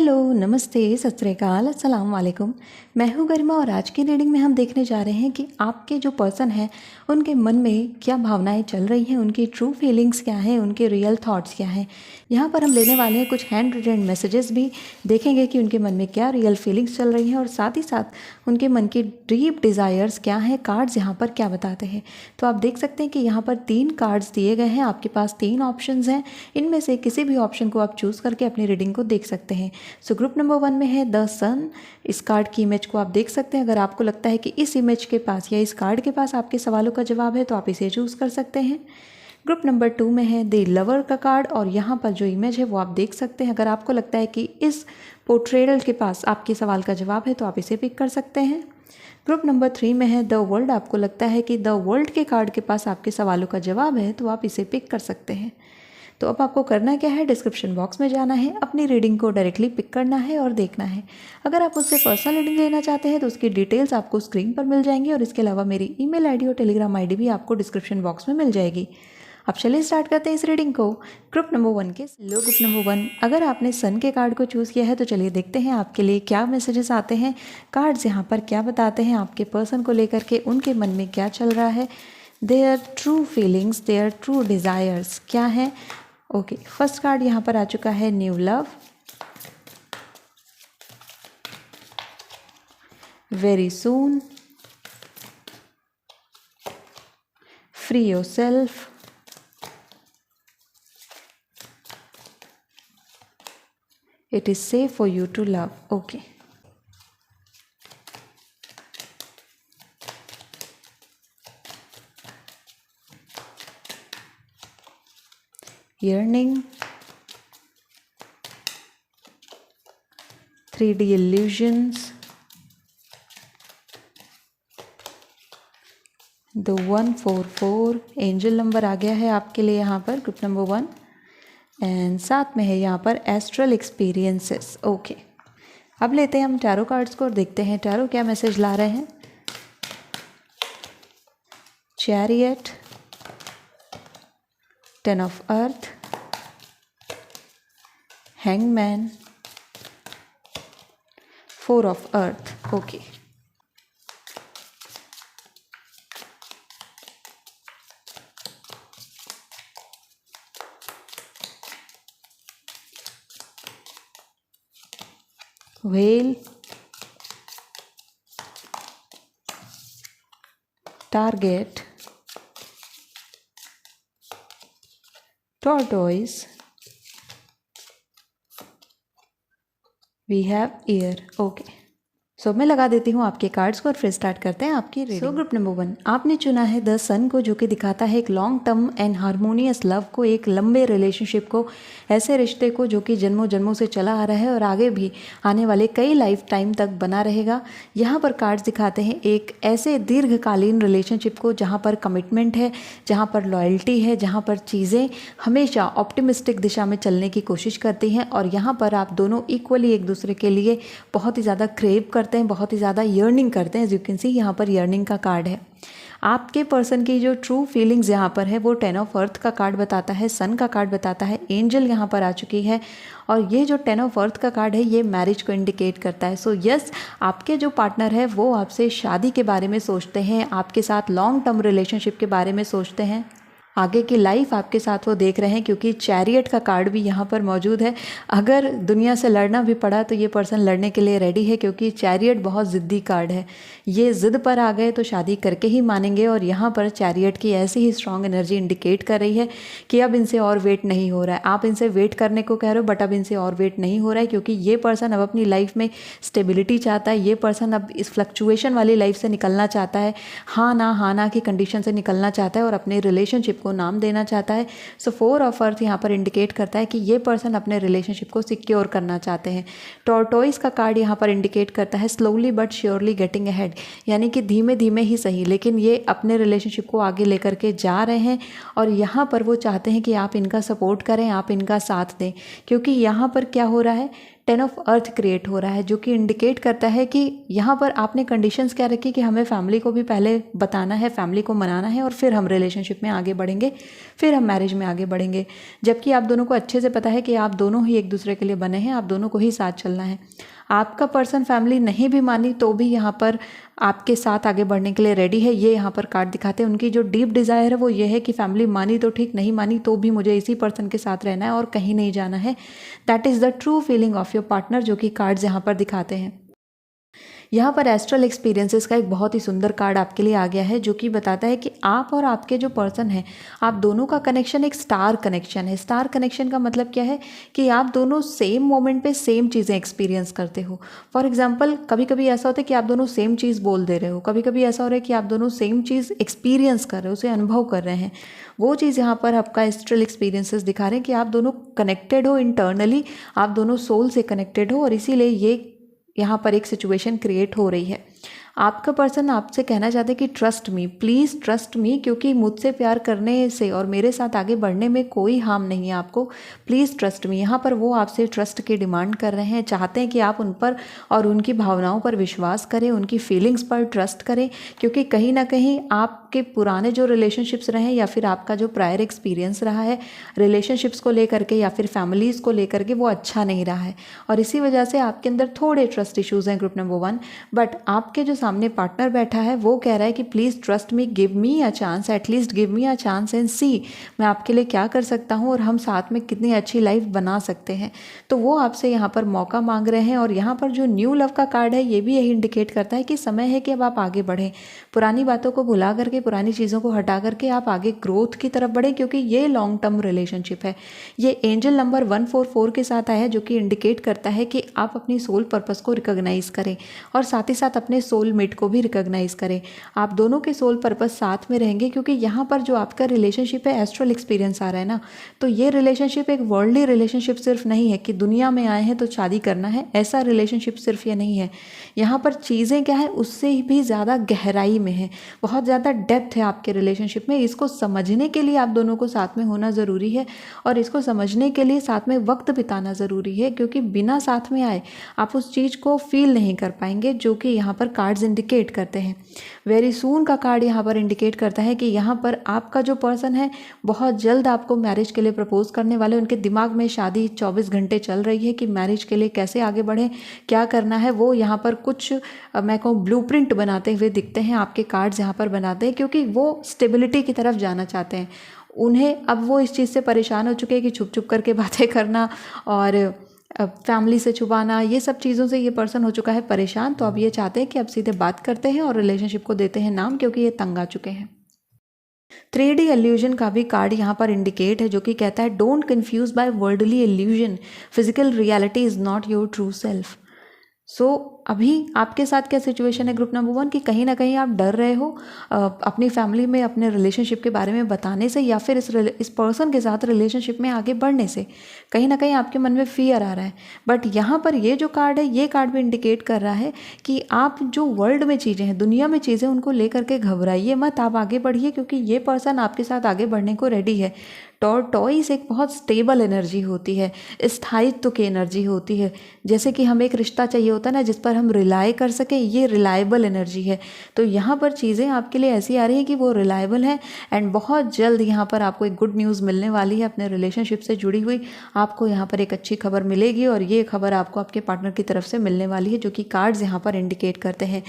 Hello, नमस्ते, सत श्री अकाल, अस्सलाम वालेकुम। मैं हूँ गरिमा और आज की रीडिंग में हम देखने जा रहे हैं कि आपके जो पर्सन है उनके मन में क्या भावनाएं चल रही हैं, उनकी ट्रू फीलिंग्स क्या हैं, उनके रियल थॉट्स क्या हैं। यहाँ पर हम लेने वाले हैं कुछ हैंड रिटन मैसेजेस भी, देखेंगे कि उनके मन में क्या रियल फीलिंग्स चल रही हैं और साथ ही साथ उनके मन की डीप डिज़ायर्स क्या हैं, कार्ड्स यहाँ पर क्या बताते हैं। तो आप देख सकते हैं कि यहाँ पर 3 कार्ड्स दिए गए हैं, आपके पास 3 ऑप्शंस हैं, इनमें से किसी भी ऑप्शन को आप चूज़ करके अपनी रीडिंग को देख सकते हैं। सो ग्रुप नंबर 1 में है द सन। इस कार्ड की इमेज को आप देख सकते हैं। अगर आपको लगता है कि इस इमेज के पास या इस कार्ड के पास आपके सवालों का जवाब है तो आप इसे चूज़ कर सकते हैं। ग्रुप नंबर 2 में है द लवर का कार्ड और यहाँ पर जो इमेज है वो आप देख सकते हैं। अगर आपको लगता है कि इस पोर्ट्रेयल के पास आपके सवाल का जवाब है तो आप इसे पिक कर सकते हैं। ग्रुप नंबर 3 में है द वर्ल्ड। आपको लगता है कि द वर्ल्ड के कार्ड के पास आपके सवालों का जवाब है तो आप इसे पिक कर सकते हैं। तो अब आपको करना क्या है, डिस्क्रिप्शन बॉक्स में जाना है, अपनी रीडिंग को डायरेक्टली पिक करना है और देखना है। अगर आप उससे पर्सनल रीडिंग लेना चाहते हैं तो उसकी डिटेल्स आपको स्क्रीन पर मिल जाएंगी और इसके अलावा मेरी ईमेल आईडी और टेलीग्राम आईडी भी आपको डिस्क्रिप्शन बॉक्स में मिल जाएगी। अब चलिए स्टार्ट करते हैं इस रीडिंग को। ग्रुप नंबर 1 के लो ग्रुप नंबर 1, अगर आपने सन के कार्ड को चूज़ किया है तो चलिए देखते हैं आपके लिए क्या मैसेजेस आते हैं, कार्ड्स यहाँ पर क्या बताते हैं, आपके पर्सन को लेकर के उनके मन में क्या चल रहा है, their true feelings, their true desires क्या है। ओके, फर्स्ट कार्ड यहाँ पर आ चुका है new love, very soon, free yourself, it is safe for you to love. Okay, yearning, 3D illusions, the 144 angel number आ गया है आपके लिए यहाँ पर ग्रुप नंबर 1 एंड साथ में है यहाँ पर एस्ट्रल एक्सपीरियंसेस। ओके, अब लेते हैं हम टैरो कार्ड्स को और देखते हैं टैरो क्या मैसेज ला रहे हैं। Chariot, 10 of earth, hangman, 4 of earth. Okay, whale, target, tortoise, we have ear. Okay, सो मैं लगा देती हूँ आपके कार्ड्स को और फिर स्टार्ट करते हैं आपकी रीडिंग। सो ग्रुप नंबर 1, आपने चुना है द सन को, जो कि दिखाता है एक long term and harmonious love को, एक लंबे रिलेशनशिप को, ऐसे रिश्ते को जो कि जन्मों जन्मों से चला आ रहा है और आगे भी आने वाले कई लाइफ टाइम तक बना रहेगा। यहाँ पर कार्ड्स दिखाते हैं एक ऐसे दीर्घकालीन रिलेशनशिप को जहाँ पर कमिटमेंट है, जहाँ पर लॉयल्टी है, जहाँ पर चीज़ें हमेशा ऑप्टिमिस्टिक दिशा में चलने की कोशिश करती हैं और यहाँ पर आप दोनों इक्वली एक दूसरे के लिए बहुत ही ज़्यादा क्रेव करते हैं, बहुत ही ज़्यादा यर्निंग करते हैं। एज यू कैन सी यहाँ पर यर्निंग का कार्ड है। आपके पर्सन की जो ट्रू फीलिंग्स यहाँ पर है वो 10 ऑफ अर्थ का कार्ड बताता है, सन का कार्ड बताता है, एंजल यहाँ पर आ चुकी है और ये जो 10 ऑफ अर्थ का कार्ड है ये मैरिज को इंडिकेट करता है। सो यस, आपके जो पार्टनर है वो आपसे शादी के बारे में सोचते हैं, आपके साथ लॉन्ग टर्म रिलेशनशिप के बारे में सोचते हैं, आगे की लाइफ आपके साथ वो देख रहे हैं, क्योंकि चैरियट का कार्ड भी यहाँ पर मौजूद है। अगर दुनिया से लड़ना भी पड़ा तो ये पर्सन लड़ने के लिए रेडी है, क्योंकि चैरियट बहुत ज़िद्दी कार्ड है। ये ज़िद पर आ गए तो शादी करके ही मानेंगे और यहाँ पर चैरियट की ऐसी ही स्ट्रॉन्ग एनर्जी इंडिकेट कर रही है कि अब इनसे और वेट नहीं हो रहा है। आप इनसे वेट करने को कह रहे हो बट अब इनसे और वेट नहीं हो रहा है, क्योंकि ये पर्सन अब अपनी लाइफ में स्टेबिलिटी चाहता है। ये पर्सन अब इस फ्लक्चुएशन वाली लाइफ से निकलना चाहता है, हाँ ना की कंडीशन से निकलना चाहता है और अपने रिलेशनशिप को नाम देना चाहता है। सो 4 ऑफ अर्थ यहाँ पर इंडिकेट करता है कि ये पर्सन अपने रिलेशनशिप को सिक्योर करना चाहते हैं। टॉर्टोइस का कार्ड यहाँ पर इंडिकेट करता है slowly but surely getting ahead, यानी कि धीमे धीमे ही सही लेकिन ये अपने रिलेशनशिप को आगे लेकर के जा रहे हैं और यहाँ पर वो चाहते हैं कि आप इनका सपोर्ट करें, आप इनका साथ दें, क्योंकि यहाँ पर क्या हो रहा है, 10 ऑफ अर्थ क्रिएट हो रहा है, जो कि इंडिकेट करता है कि यहाँ पर आपने कंडीशंस क्या रखी कि हमें फैमिली को भी पहले बताना है, फैमिली को मनाना है और फिर हम रिलेशनशिप में आगे बढ़ेंगे, फिर हम मैरिज में आगे बढ़ेंगे। जबकि आप दोनों को अच्छे से पता है कि आप दोनों ही एक दूसरे के लिए बने हैं, आप दोनों को ही साथ चलना है। आपका पर्सन फैमिली नहीं भी मानी तो भी यहाँ पर आपके साथ आगे बढ़ने के लिए रेडी है। ये यहाँ पर कार्ड दिखाते हैं उनकी जो डीप डिज़ायर है वो ये है कि फैमिली मानी तो ठीक, नहीं मानी तो भी मुझे इसी पर्सन के साथ रहना है और कहीं नहीं जाना है। That is the true feeling of your partner, जो कि कार्ड्स यहाँ पर दिखाते हैं। यहाँ पर एस्ट्रल एक्सपीरियंसेस का एक बहुत ही सुंदर कार्ड आपके लिए आ गया है, जो कि बताता है कि आप और आपके जो पर्सन है, आप दोनों का कनेक्शन एक स्टार कनेक्शन है। स्टार कनेक्शन का मतलब क्या है कि आप दोनों सेम मोमेंट पे सेम चीज़ें एक्सपीरियंस करते हो। फॉर एग्जाम्पल, कभी कभी ऐसा होता है कि आप दोनों सेम चीज़ बोल दे रहे हो, कभी कभी ऐसा हो रहा है कि आप दोनों सेम चीज़ एक्सपीरियंस कर रहे हो, उसे अनुभव कर रहे हैं। वो चीज़ यहाँ पर आपका एस्ट्रल एक्सपीरियंसेस दिखा रहे हैं कि आप दोनों कनेक्टेड हो इंटरनली, आप दोनों सोल से कनेक्टेड हो, और इसीलिए ये यहाँ पर एक सिचुएशन क्रिएट हो रही है। आपका पर्सन आपसे कहना चाहते हैं कि ट्रस्ट मी, प्लीज़ ट्रस्ट मी, क्योंकि मुझसे प्यार करने से और मेरे साथ आगे बढ़ने में कोई हार्म नहीं है आपको, प्लीज़ ट्रस्ट मी। यहाँ पर वो आपसे ट्रस्ट की डिमांड कर रहे हैं, चाहते हैं कि आप उन पर और उनकी भावनाओं पर विश्वास करें, उनकी फीलिंग्स पर ट्रस्ट करें, क्योंकि कहीं ना कहीं आपके पुराने जो रिलेशनशिप्स रहे या फिर आपका जो प्रायर एक्सपीरियंस रहा है रिलेशनशिप्स को लेकर के या फिर फैमिलीज़ को लेकर के, वो अच्छा नहीं रहा है, और इसी वजह से आपके अंदर थोड़े ट्रस्ट इश्यूज़ हैं ग्रुप नंबर 1। बट आपके जो सामने पार्टनर बैठा है वो कह रहा है कि please trust me, give me a chance, at least give me a chance and see मैं आपके लिए क्या कर सकता हूँ और हम साथ में कितनी अच्छी लाइफ बना सकते हैं। तो वो आपसे यहाँ पर मौका मांग रहे हैं। और यहाँ पर जो न्यू लव का कार्ड है ये भी यही इंडिकेट करता है कि समय है कि अब आप आगे बढ़ें, पुरानी बातों को भुला करके, पुरानी चीज़ों को हटा करके आप आगे ग्रोथ की तरफ बढ़ें, क्योंकि ये लॉन्ग टर्म रिलेशनशिप है। ये एंजल नंबर 144 के साथ आया है, जो कि इंडिकेट करता है कि आप अपनी सोल पर्पस को रिकॉग्नाइज करें और साथ ही साथ अपने सोलमेट को भी रिकॉग्नाइज करें। आप दोनों के सोल पर्पस साथ में रहेंगे, क्योंकि यहाँ पर जो आपका रिलेशनशिप है एस्ट्रल एक्सपीरियंस आ रहा है ना, तो ये रिलेशनशिप एक वर्ल्डली रिलेशनशिप सिर्फ नहीं है कि दुनिया में आए हैं तो शादी करना है, ऐसा रिलेशनशिप सिर्फ ये नहीं है। यहाँ पर चीज़ें क्या है उससे भी ज़्यादा गहराई में है, बहुत ज़्यादा डेप्थ है आपके रिलेशनशिप में। इसको समझने के लिए आप दोनों को साथ में होना ज़रूरी है और इसको समझने के लिए साथ में वक्त बिताना ज़रूरी है, क्योंकि बिना साथ में आए आप उस चीज़ को फील नहीं कर पाएंगे, जो कि यहाँ पर कार्ड्स इंडिकेट करते हैं। वेरी सून का कार्ड यहाँ पर इंडिकेट करता है कि यहाँ पर आपका जो पर्सन है बहुत जल्द आपको मैरिज के लिए प्रपोज करने वाले, उनके दिमाग में शादी 24 घंटे चल रही है कि मैरिज के लिए कैसे आगे बढ़े, क्या करना है। वो यहाँ पर कुछ मैं कहूँ ब्लूप्रिंट बनाते हुए दिखते हैं, आपके कार्ड्स यहाँ पर बनाते हैं, क्योंकि वो स्टेबिलिटी की तरफ जाना चाहते हैं। उन्हें अब वो इस चीज़ से परेशान हो चुके हैं कि छुप छुप करके बातें करना और फैमिली से छुपाना, ये सब चीज़ों से ये पर्सन हो चुका है परेशान। तो अब ये चाहते हैं कि अब सीधे बात करते हैं और रिलेशनशिप को देते हैं नाम, क्योंकि ये तंग आ चुके हैं। 3D इल्यूजन का भी कार्ड यहाँ पर इंडिकेट है, जो कि कहता है don't confuse by worldly illusion, physical reality is not your true self. So अभी आपके साथ क्या सिचुएशन है ग्रुप नंबर 1 कि कहीं ना कहीं आप डर रहे हो अपनी फैमिली में अपने रिलेशनशिप के बारे में बताने से, या फिर इस पर्सन के साथ रिलेशनशिप में आगे बढ़ने से कहीं ना कहीं आपके मन में फियर आ रहा है। बट यहाँ पर ये जो कार्ड है, ये कार्ड भी इंडिकेट कर रहा है कि आप जो वर्ल्ड में चीज़ें हैं, दुनिया में चीज़ें, उनको लेकर के घबराइए मत, आप आगे बढ़िए, क्योंकि ये पर्सन आपके साथ आगे बढ़ने को रेडी है। टॉर्टॉइस एक बहुत स्टेबल एनर्जी होती है, स्थायित्व की एनर्जी होती है। जैसे कि हमें एक रिश्ता चाहिए होता है ना जिस पर हम रिलाय कर सकें, ये रिलायबल एनर्जी है। तो यहाँ पर चीज़ें आपके लिए ऐसी आ रही हैं कि वो रिलायबल है एंड बहुत जल्द यहाँ पर आपको एक गुड न्यूज़ मिलने वाली है अपने रिलेशनशिप से जुड़ी हुई। आपको यहाँ पर एक अच्छी खबर मिलेगी और ये खबर आपको आपके पार्टनर की तरफ से मिलने वाली है, जो कि कार्ड्स यहाँ पर इंडिकेट करते हैं।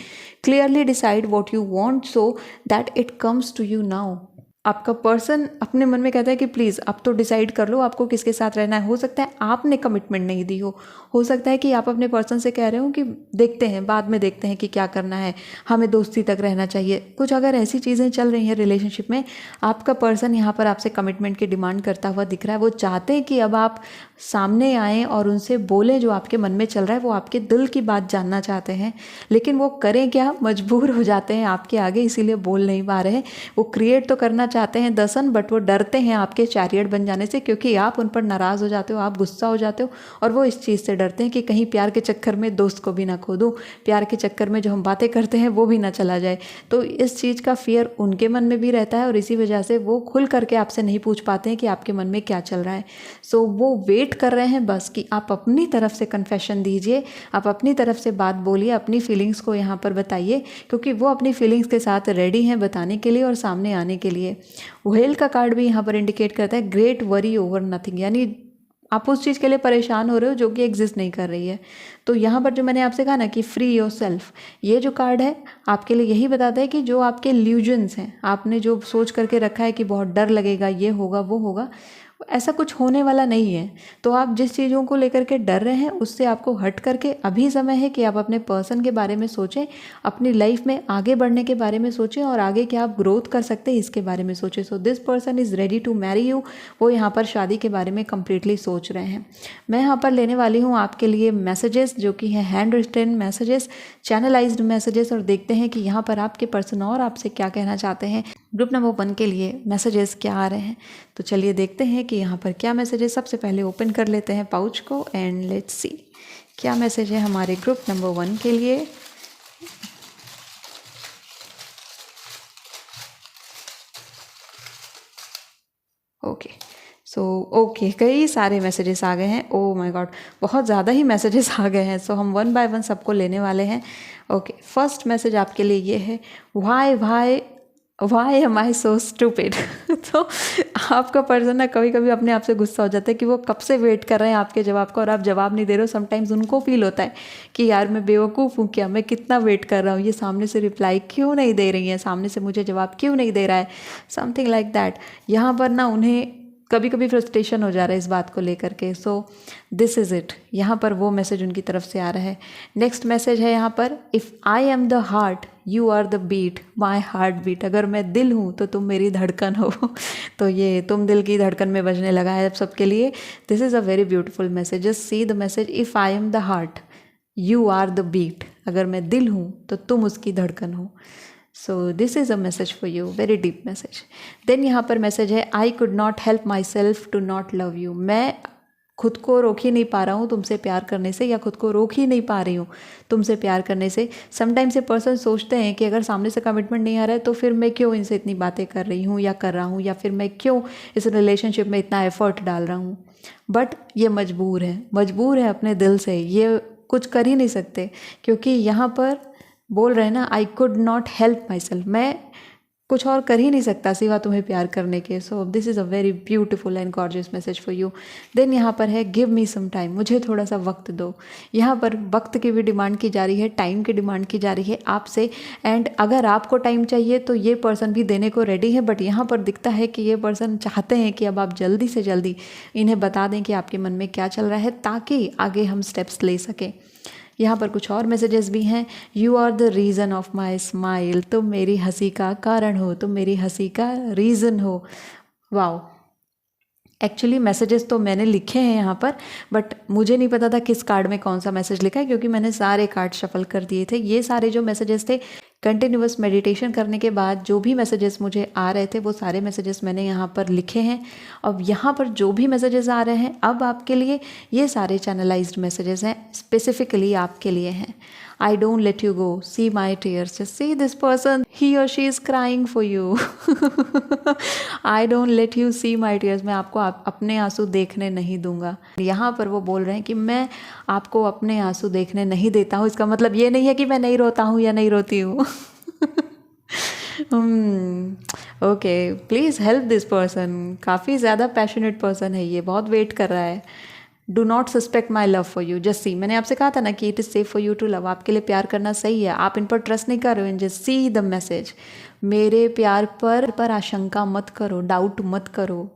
Clearly decide what you want so that it comes to you now. आपका पर्सन अपने मन में कहता है कि प्लीज़ अब तो डिसाइड कर लो आपको किसके साथ रहना है। हो सकता है आपने कमिटमेंट नहीं दी हो सकता है कि आप अपने पर्सन से कह रहे हो कि देखते हैं, बाद में देखते हैं कि क्या करना है, हमें दोस्ती तक रहना चाहिए। कुछ अगर ऐसी चीज़ें चल रही हैं रिलेशनशिप में, आपका पर्सन यहाँ पर आपसे कमिटमेंट की डिमांड करता हुआ दिख रहा है। वो चाहते हैं कि अब आप सामने आएँ और उनसे बोलें जो आपके मन में चल रहा है, वो आपके दिल की बात जानना चाहते हैं, लेकिन वो करें क्या, मजबूर हो जाते हैं आपके आगे, इसीलिए बोल नहीं पा रहे हैं। वो क्रिएट तो करना चाहते हैं द सन, बट वो डरते हैं आपके चैरियट बन जाने से, क्योंकि आप उन पर नाराज़ हो जाते हो, आप गुस्सा हो जाते हो, और वो इस चीज़ से डरते हैं कि कहीं प्यार के चक्कर में दोस्त को भी ना खो दूँ, प्यार के चक्कर में जो हम बातें करते हैं वो भी ना चला जाए। तो इस चीज़ का फियर उनके मन में भी रहता है और इसी वजह से वो खुल करके आपसे नहीं पूछ पाते हैं कि आपके मन में क्या चल रहा है। सो वो वेट कर रहे हैं बस कि आप अपनी तरफ से कन्फेशन दीजिए, आप अपनी तरफ से बात बोलिए, अपनी फीलिंग्स को यहाँ पर बताइए, क्योंकि वो अपनी फीलिंग्स के साथ रेडी हैं बताने के लिए और सामने आने के लिए। व्हेल का कार्ड भी यहाँ पर इंडिकेट करता है ग्रेट वरी ओवर नथिंग, यानी आप उस चीज़ के लिए परेशान हो रहे हो जो कि एग्जिस्ट नहीं कर रही है। तो यहाँ पर जो मैंने आपसे कहा ना कि फ्री योर सेल्फ, ये जो कार्ड है आपके लिए यही बताता है कि जो आपके इल्यूजन्स हैं, आपने जो सोच करके रखा है कि बहुत डर लगेगा, ये होगा वो होगा, ऐसा कुछ होने वाला नहीं है। तो आप जिस चीज़ों को लेकर के डर रहे हैं उससे आपको हट करके अभी समय है कि आप अपने पर्सन के बारे में सोचें, अपनी लाइफ में आगे बढ़ने के बारे में सोचें और आगे क्या आप ग्रोथ कर सकते हैं इसके बारे में सोचें। So this person is ready to marry you, वो यहाँ पर शादी के बारे में कम्प्लीटली सोच रहे हैं। मैं यहाँ पर लेने वाली हूँ आपके लिए मैसेजेस जो कि हैं handwritten messages, channelized messages, और देखते हैं कि यहाँ पर आपके पर्सन और आपसे क्या कहना चाहते हैं। ग्रुप नंबर 1 के लिए मैसेजेस क्या आ रहे हैं, तो चलिए देखते हैं कि यहाँ पर क्या मैसेज है। सबसे पहले ओपन कर लेते हैं पाउच को एंड लेट्स सी क्या मैसेज है हमारे ग्रुप नंबर 1 के लिए। ओके कई सारे मैसेजेस आ गए हैं। ओ माय गॉड, बहुत ज़्यादा ही मैसेजेस आ गए हैं। सो हम 1 बाय 1 सबको लेने वाले हैं। ओके, फर्स्ट मैसेज आपके लिए ये है, वाई एम आई सो स्टूपिड। तो आपका पर्सन ना कभी कभी अपने आप से गुस्सा हो जाता है कि वो कब से वेट कर रहे हैं आपके जवाब का और आप जवाब नहीं दे रहे हो। समटाइम्स उनको फील होता है कि यार मैं बेवकूफ़ हूँ क्या, मैं कितना वेट कर रहा हूँ, ये सामने से रिप्लाई क्यों नहीं दे रही है, सामने से मुझे जवाब क्यों नहीं दे रहा है, समथिंग लाइक दैट। यहाँ पर ना उन्हें कभी कभी फ्रस्ट्रेशन हो जा रहा है इस बात को लेकर के। सो दिस इज़ इट, यहाँ पर वो मैसेज उनकी तरफ से आ रहा है। नेक्स्ट मैसेज है यहाँ पर, if I am the heart you are the beat, my heart beat. अगर मैं दिल हूँ तो तुम मेरी धड़कन हो। तो ये तुम दिल की धड़कन में बजने लगा है अब सबके लिए। This is a very beautiful message. Just see the message, if I am the heart you are the beat. अगर मैं दिल हूँ तो तुम उसकी धड़कन हो। So this is a message for you, very deep message. Then यहाँ पर मैसेज है, I could not help myself to not love you. मैं खुद को रोक ही नहीं पा रहा हूँ तुमसे प्यार करने से, या खुद को रोक ही नहीं पा रही हूँ तुमसे प्यार करने से। समटाइम्स ये पर्सन सोचते हैं कि अगर सामने से कमिटमेंट नहीं आ रहा है तो फिर मैं क्यों इनसे इतनी बातें कर रही हूँ या कर रहा हूँ, या फिर मैं क्यों इस रिलेशनशिप में इतना एफर्ट डाल रहा हूँ। बट ये मजबूर है अपने दिल से, ये कुछ कर ही नहीं सकते, क्योंकि यहाँ पर बोल रहे हैं ना, आई could not help my self, मैं कुछ और कर ही नहीं सकता सिवा तुम्हें प्यार करने के। So this is a very beautiful and gorgeous message for you. Then यहाँ पर है, गिव मी सम टाइम, मुझे थोड़ा सा वक्त दो। यहाँ पर वक्त की भी डिमांड की जा रही है, टाइम की डिमांड की जा रही है आपसे। एंड अगर आपको टाइम चाहिए तो ये पर्सन भी देने को रेडी है, बट यहाँ पर दिखता है कि ये पर्सन चाहते हैं कि अब आप जल्दी से जल्दी इन्हें बता दें कि आपके मन में क्या चल रहा है, ताकि आगे हम स्टेप्स ले सकें। यहाँ पर कुछ और मैसेजेस भी हैं, you are the reason of my smile, तुम मेरी हंसी का कारण हो, तुम मेरी हंसी का रीज़न हो। वाओ, एक्चुअली मैसेजेस तो मैंने लिखे हैं यहाँ पर, बट मुझे नहीं पता था किस कार्ड में कौन सा मैसेज लिखा है, क्योंकि मैंने सारे कार्ड शफल कर दिए थे। ये सारे जो मैसेजेस थे, कंटिन्यूअस मेडिटेशन करने के बाद जो भी मैसेजेस मुझे आ रहे थे वो सारे मैसेजेस मैंने यहाँ पर लिखे हैं। अब यहाँ पर जो भी मैसेजेस आ रहे हैं अब आपके लिए, ये सारे चैनलाइज्ड मैसेजेस हैं, स्पेसिफिकली आपके लिए हैं। I don't let you go, see my tears, just see this person, he or she is crying for you. I don't let you see my tears, मैं आपको अपने आंसू देखने नहीं दूंगा। यहाँ पर वो बोल रहे हैं कि मैं आपको अपने आंसू देखने नहीं देता हूँ। इसका मतलब ये नहीं है कि मैं नहीं रोता हूँ या नहीं रोती हूँ। Okay, please help this person, काफ़ी ज़्यादा पैशनेट पर्सन है ये, बहुत वेट कर रहा है। Do not suspect my love for you, just see, मैंने आपसे कहा था ना कि it is safe for you to love, आपके लिए प्यार करना सही है, आप इन पर ट्रस्ट नहीं कर रहे हो। जस्ट सी द मैसेज, मेरे प्यार पर आशंका मत करो, डाउट मत करो,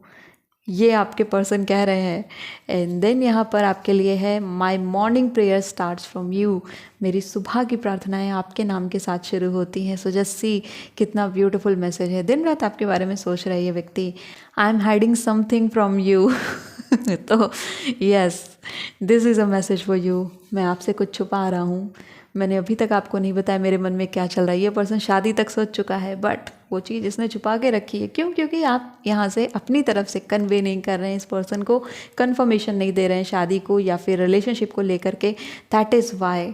ये आपके पर्सन कह रहे हैं। एंड देन यहाँ पर आपके लिए है, my morning prayer starts from you, मेरी सुबह की प्रार्थनाएं आपके नाम के साथ शुरू होती हैं। सो जस्ट सी, कितना ब्यूटीफुल मैसेज है। दिन रात आपके बारे में सोच रहा है ये व्यक्ति, I am hiding something from you. तो yes, this is a message for you, मैं आपसे कुछ छुपा रहा हूँ, मैंने अभी तक आपको नहीं बताया मेरे मन में क्या चल रहा है। ये पर्सन शादी तक सोच चुका है, बट वो चीज़ इसने छुपा के रखी है। क्यों? क्योंकि आप यहाँ से अपनी तरफ से कन्वे नहीं कर रहे हैं, इस पर्सन को कन्फर्मेशन नहीं दे रहे हैं शादी को या फिर रिलेशनशिप को लेकर के। That is why.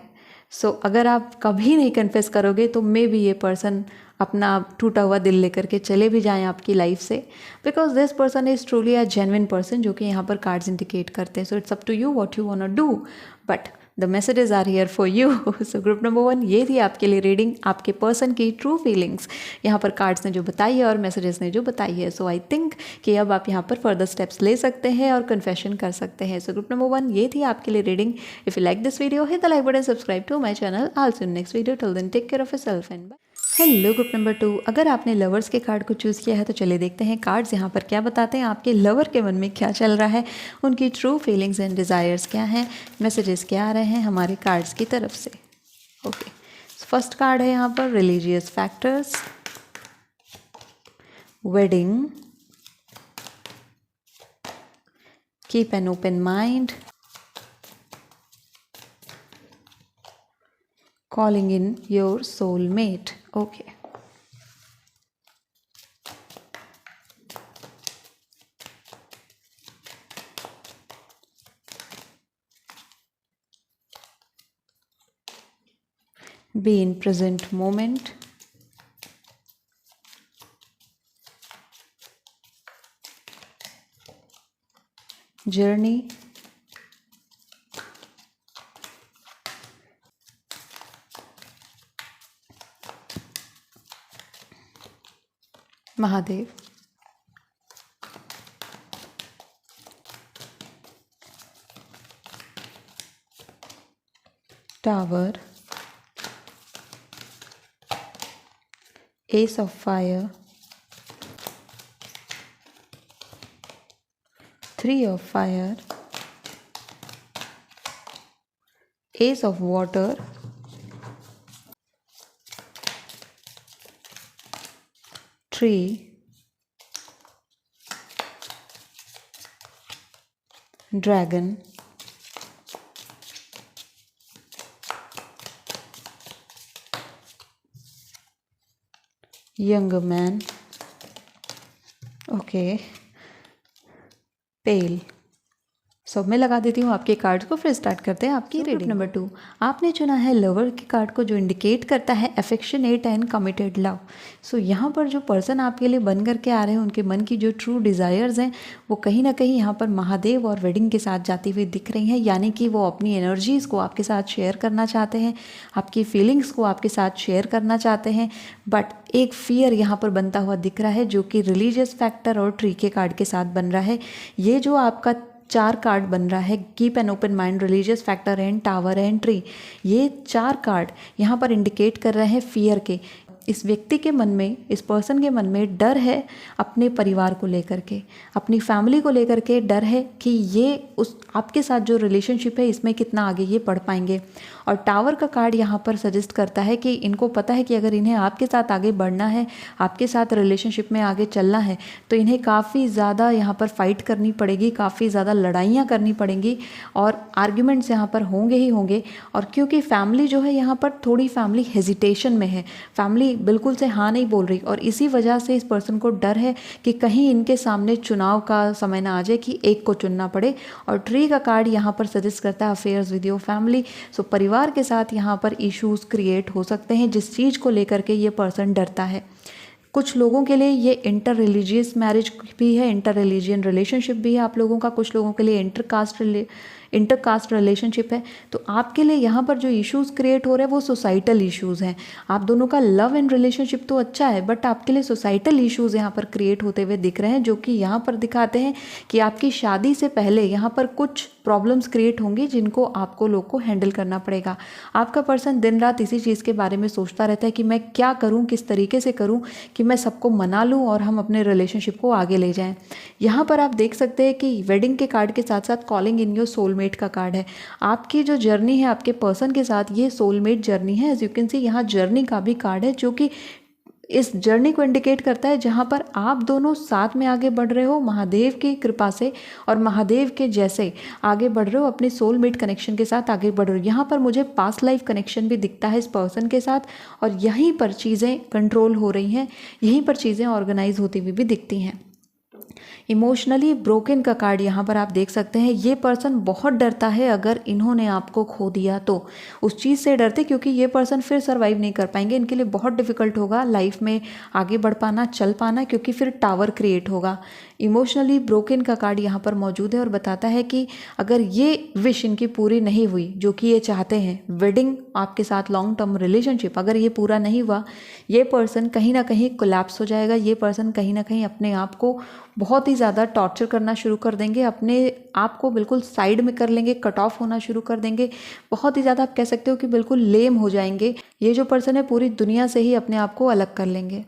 सो अगर आप कभी नहीं कन्फेस करोगे तो मे बी ये पर्सन अपना टूटा हुआ दिल लेकर के चले भी जाएं आपकी लाइफ से, because this person is truly a genuine person, जो कि यहाँ पर कार्ड्स इंडिकेट करते हैं। So it's up to you what you want to do, but the messages are here for you. So group number 1, ये थी आपके लिए रीडिंग, आपके पर्सन की ट्रू फीलिंग्स यहाँ पर कार्ड्स ने जो बताई है और मैसेजेस ने जो बताई है। सो आई थिंक कि अब आप यहाँ पर फर्दर स्टेप्स ले सकते हैं और कन्फेशन कर सकते हैं। सो ग्रुप नंबर 1, ये थी आपके लिए reading. If you like this video, hit the like button, subscribe to my channel. I will see you next video. Till then take care of yourself and bye. Hello group number 2, अगर आपने lovers के card को choose किया है तो चलिए देखते हैं कार्ड्स यहाँ पर क्या बताते हैं, आपके लवर के मन में क्या चल रहा है, उनकी ट्रू फीलिंग्स एंड डिज़ायर्स क्या हैं, मैसेजेस क्या आ रहे हैं हमारे कार्ड्स की तरफ से। ओके, फर्स्ट कार्ड है यहाँ पर religious factors, wedding, keep an open mind, calling in your soulmate. Okay. Be in present moment. Journey. Mahadev, tower, ace of fire, 3 of fire, ace of water, tree, dragon, young man, okay, pale. So मैं लगा देती हूँ आपके cards को, फिर start करते हैं आपकी रीडिंग। नंबर 2, आपने चुना है लवर के कार्ड को, जो इंडिकेट करता है अफेक्शनेट एंड कमिटेड लव। सो यहाँ पर जो पर्सन आपके लिए बन करके आ रहे हैं, उनके मन की जो ट्रू डिज़ायर्स हैं वो कहीं ना कहीं यहाँ पर महादेव और वेडिंग के साथ जाती हुई दिख रही हैं, यानी कि वो अपनी एनर्जीज़ को आपके साथ शेयर करना चाहते हैं, आपकी फीलिंग्स को आपके साथ शेयर करना चाहते हैं, बट एक फियर यहाँ पर बनता हुआ दिख रहा है, जो कि रिलीजियस फैक्टर और ट्री के कार्ड के साथ बन रहा है। ये जो आपका 4 कार्ड बन रहा है, keep an open mind, religious factor and tower and tree, ये 4 कार्ड यहाँ पर इंडिकेट कर रहे हैं फियर के। इस व्यक्ति के मन में, इस पर्सन के मन में डर है अपने परिवार को लेकर के, अपनी फैमिली को लेकर के डर है कि ये उस आपके साथ जो रिलेशनशिप है इसमें कितना आगे ये बढ़ पाएंगे। और टावर का कार्ड यहाँ पर सजेस्ट करता है कि इनको पता है कि अगर इन्हें आपके साथ आगे बढ़ना है, आपके साथ रिलेशनशिप में आगे चलना है, तो इन्हें काफ़ी ज़्यादा यहाँ पर फाइट करनी पड़ेगी, काफ़ी ज़्यादा लड़ाइयाँ करनी पड़ेंगी और आर्ग्यूमेंट्स यहाँ पर होंगे ही होंगे। और क्योंकि फैमिली जो है यहाँ पर थोड़ी फैमिली हेजिटेशन में है, फैमिली बिल्कुल से हाँ नहीं बोल रही, और इसी वजह से इस पर्सन को डर है कि कहीं इनके सामने चुनाव का समय ना आ जाए कि एक को चुनना पड़े। और ट्री का कार्ड यहाँ पर सजेस्ट करता है अफेयर्स विद योर फैमिली। सो परिवार के साथ यहाँ पर इश्यूज क्रिएट हो सकते हैं, जिस चीज़ को लेकर के ये पर्सन डरता है। कुछ लोगों के लिए ये इंटर रिलीजियस मैरिज भी है, इंटर रिलीजियन रिलेशनशिप भी है आप लोगों का, कुछ लोगों के लिए इंटर कास्ट रिलेशनशिप है। तो आपके लिए यहाँ पर जो इश्यूज़ क्रिएट हो रहे हैं वो सोसाइटल इश्यूज़ हैं। आप दोनों का लव एंड रिलेशनशिप तो अच्छा है, बट आपके लिए सोसाइटल इश्यूज़ यहाँ पर क्रिएट होते हुए दिख रहे हैं, जो कि यहाँ पर दिखाते हैं कि आपकी शादी से पहले यहाँ पर कुछ प्रॉब्लम्स क्रिएट होंगी जिनको आपको लोग को हैंडल करना पड़ेगा। आपका पर्सन दिन रात इसी चीज़ के बारे में सोचता रहता है कि मैं क्या करूं, किस तरीके से करूं कि मैं सबको मना लूं और हम अपने रिलेशनशिप को आगे ले जाएं। यहाँ पर आप देख सकते हैं कि वेडिंग के कार्ड के साथ साथ कॉलिंग इन योर सोलमेट का कार्ड है। आपकी जो जर्नी है आपके पर्सन के साथ, ये सोलमेट जर्नी है। एज यू कैन सी यहाँ जर्नी का भी कार्ड है, जो कि इस जर्नी को इंडिकेट करता है जहाँ पर आप दोनों साथ में आगे बढ़ रहे हो महादेव की कृपा से, और महादेव के जैसे आगे बढ़ रहे हो, अपने सोलमेट कनेक्शन के साथ आगे बढ़ रहे हो। यहाँ पर मुझे पास्ट लाइफ कनेक्शन भी दिखता है इस पर्सन के साथ, और यहीं पर चीज़ें कंट्रोल हो रही हैं, यहीं पर चीज़ें ऑर्गेनाइज होती हुई भी दिखती हैं। इमोशनली ब्रोकन का कार्ड यहाँ पर आप देख सकते हैं। ये पर्सन बहुत डरता है अगर इन्होंने आपको खो दिया तो, उस चीज़ से डरते क्योंकि ये पर्सन फिर सर्वाइव नहीं कर पाएंगे, इनके लिए बहुत डिफिकल्ट होगा लाइफ में आगे बढ़ पाना, चल पाना, क्योंकि फिर टावर क्रिएट होगा। इमोशनली ब्रोकन का कार्ड यहाँ पर मौजूद है और बताता है कि अगर ये विश इनकी पूरी नहीं हुई जो कि ये चाहते हैं, वेडिंग आपके साथ लॉन्ग टर्म रिलेशनशिप, अगर ये पूरा नहीं हुआ, ये पर्सन कहीं ना कहीं कोलैप्स हो जाएगा। ये पर्सन कहीं ना कहीं अपने आप को बहुत ही ज़्यादा टॉर्चर करना शुरू कर देंगे, अपने आप को बिल्कुल साइड में कर लेंगे, कट ऑफ होना शुरू कर देंगे, बहुत ही ज़्यादा आप कह सकते हो कि बिल्कुल लेम हो जाएंगे। ये जो पर्सन है पूरी दुनिया से ही अपने आप को अलग कर लेंगे।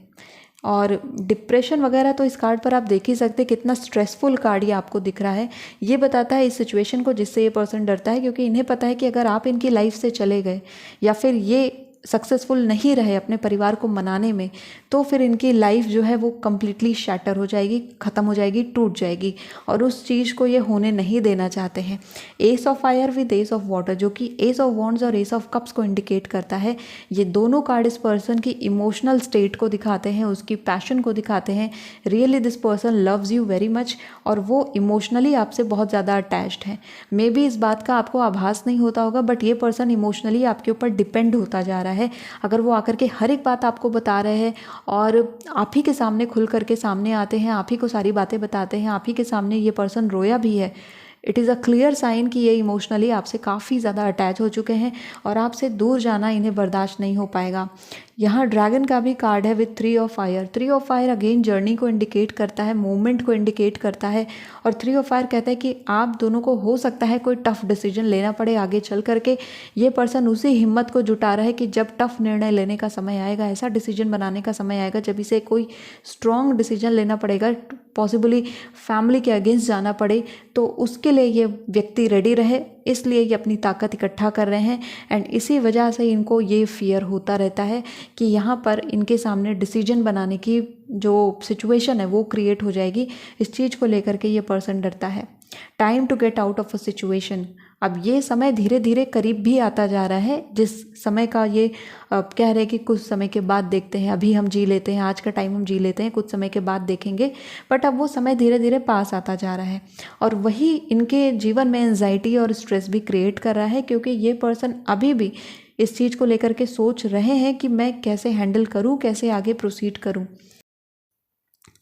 और डिप्रेशन वगैरह तो इस कार्ड पर आप देख ही सकते हैं, कितना स्ट्रेसफुल कार्ड ये आपको दिख रहा है। ये बताता है इस सिचुएशन को जिससे ये पर्सन डरता है, क्योंकि इन्हें पता है कि अगर आप इनकी लाइफ से चले गए या फिर ये सक्सेसफुल नहीं रहे अपने परिवार को मनाने में, तो फिर इनकी लाइफ जो है वो कम्प्लीटली शैटर हो जाएगी, ख़त्म हो जाएगी, टूट जाएगी, और उस चीज़ को ये होने नहीं देना चाहते हैं। S of fire with S of water, जो कि एस ऑफ वॉन्ड्स और एस ऑफ कप्स को इंडिकेट करता है। ये दोनों कार्ड इस पर्सन की इमोशनल स्टेट को दिखाते हैं, उसकी पैशन को दिखाते हैं। Really this person loves you very much, और वो इमोशनली आपसे बहुत ज़्यादा अटैच्ड है। मे बी इस बात का आपको आभास नहीं होता होगा, बट ये पर्सन इमोशनली आपके ऊपर डिपेंड होता जा रहा है। अगर वो आकर के हर एक बात आपको बता रहे हैं और आप ही के सामने खुल करके सामने आते हैं, आप ही को सारी बातें बताते हैं, आप ही के सामने ये पर्सन रोया भी है, it is a clear sign कि ये इमोशनली आपसे काफ़ी ज़्यादा अटैच हो चुके हैं और आपसे दूर जाना इन्हें बर्दाश्त नहीं हो पाएगा। यहाँ ड्रैगन का भी कार्ड है with 3 of fire. 3 of fire again journey को इंडिकेट करता है, मूवमेंट को इंडिकेट करता है, और 3 ऑफ फायर कहता है कि आप दोनों को हो सकता है कोई टफ डिसीजन लेना पड़े आगे चल करके। ये पर्सन उसी हिम्मत को जुटा रहा है कि जब टफ निर्णय लेने का समय आएगा, ऐसा डिसीजन बनाने का समय आएगा जब इसे कोई स्ट्रॉन्ग डिसीजन लेना पड़ेगा, पॉसिबली फैमिली के अगेंस्ट जाना पड़े, तो उसके लिए ये व्यक्ति रेडी रहे, इसलिए ये अपनी ताकत इकट्ठा कर रहे हैं। एंड इसी वजह से इनको ये फियर होता रहता है कि यहाँ पर इनके सामने डिसीजन बनाने की जो सिचुएशन है वो क्रिएट हो जाएगी। इस चीज़ को लेकर के ये पर्सन डरता है। Time to get out of a situation, अब ये समय धीरे धीरे करीब भी आता जा रहा है, जिस समय का ये कह रहे हैं कि कुछ समय के बाद देखते हैं, अभी हम जी लेते हैं, आज का टाइम हम जी लेते हैं, कुछ समय के बाद देखेंगे, बट अब वो समय धीरे धीरे पास आता जा रहा है। और वही इनके जीवन में एंजाइटी और स्ट्रेस भी क्रिएट कर रहा है, क्योंकि ये पर्सन अभी भी इस चीज़ को लेकर के सोच रहे हैं कि मैं कैसे हैंडल करूँ, कैसे आगे प्रोसीड करूँ।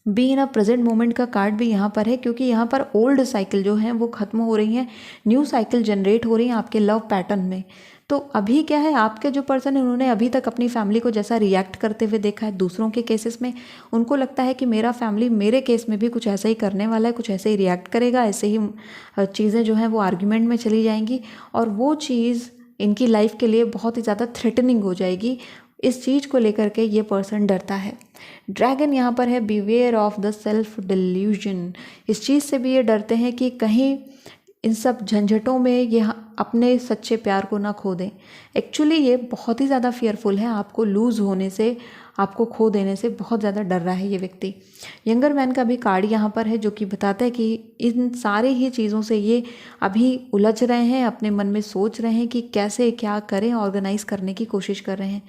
Be in a present moment का कार्ड भी यहाँ पर है, क्योंकि यहाँ पर ओल्ड साइकिल जो है वो ख़त्म हो रही हैं, न्यू साइकिल जनरेट हो रही हैं आपके लव पैटर्न में। तो अभी क्या है, आपके जो पर्सन है उन्होंने अभी तक अपनी फैमिली को जैसा रिएक्ट करते हुए देखा है दूसरों के केसेस में, उनको लगता है कि मेरा फैमिली मेरे केस में भी कुछ ऐसा ही करने वाला है, कुछ ऐसे ही रिएक्ट करेगा, ऐसे ही चीज़ें जो हैं वो आर्ग्यूमेंट में चली जाएंगी, और वो चीज़ इनकी लाइफ के लिए बहुत ही ज़्यादा थ्रेटनिंग हो जाएगी। इस चीज़ को लेकर के ये पर्सन डरता है। ड्रैगन यहाँ पर है beware of the self delusion, इस चीज़ से भी ये डरते हैं कि कहीं इन सब झंझटों में ये अपने सच्चे प्यार को ना खो दें। एक्चुअली ये बहुत ही ज़्यादा फियरफुल है, आपको लूज़ होने से, आपको खो देने से बहुत ज़्यादा डर रहा है ये व्यक्ति। यंगर मैन का भी कार्ड यहाँ पर है, जो कि बताता है कि इन सारे ही चीज़ों से ये अभी उलझ रहे हैं, अपने मन में सोच रहे हैं कि कैसे क्या करें, ऑर्गेनाइज करने की कोशिश कर रहे हैं।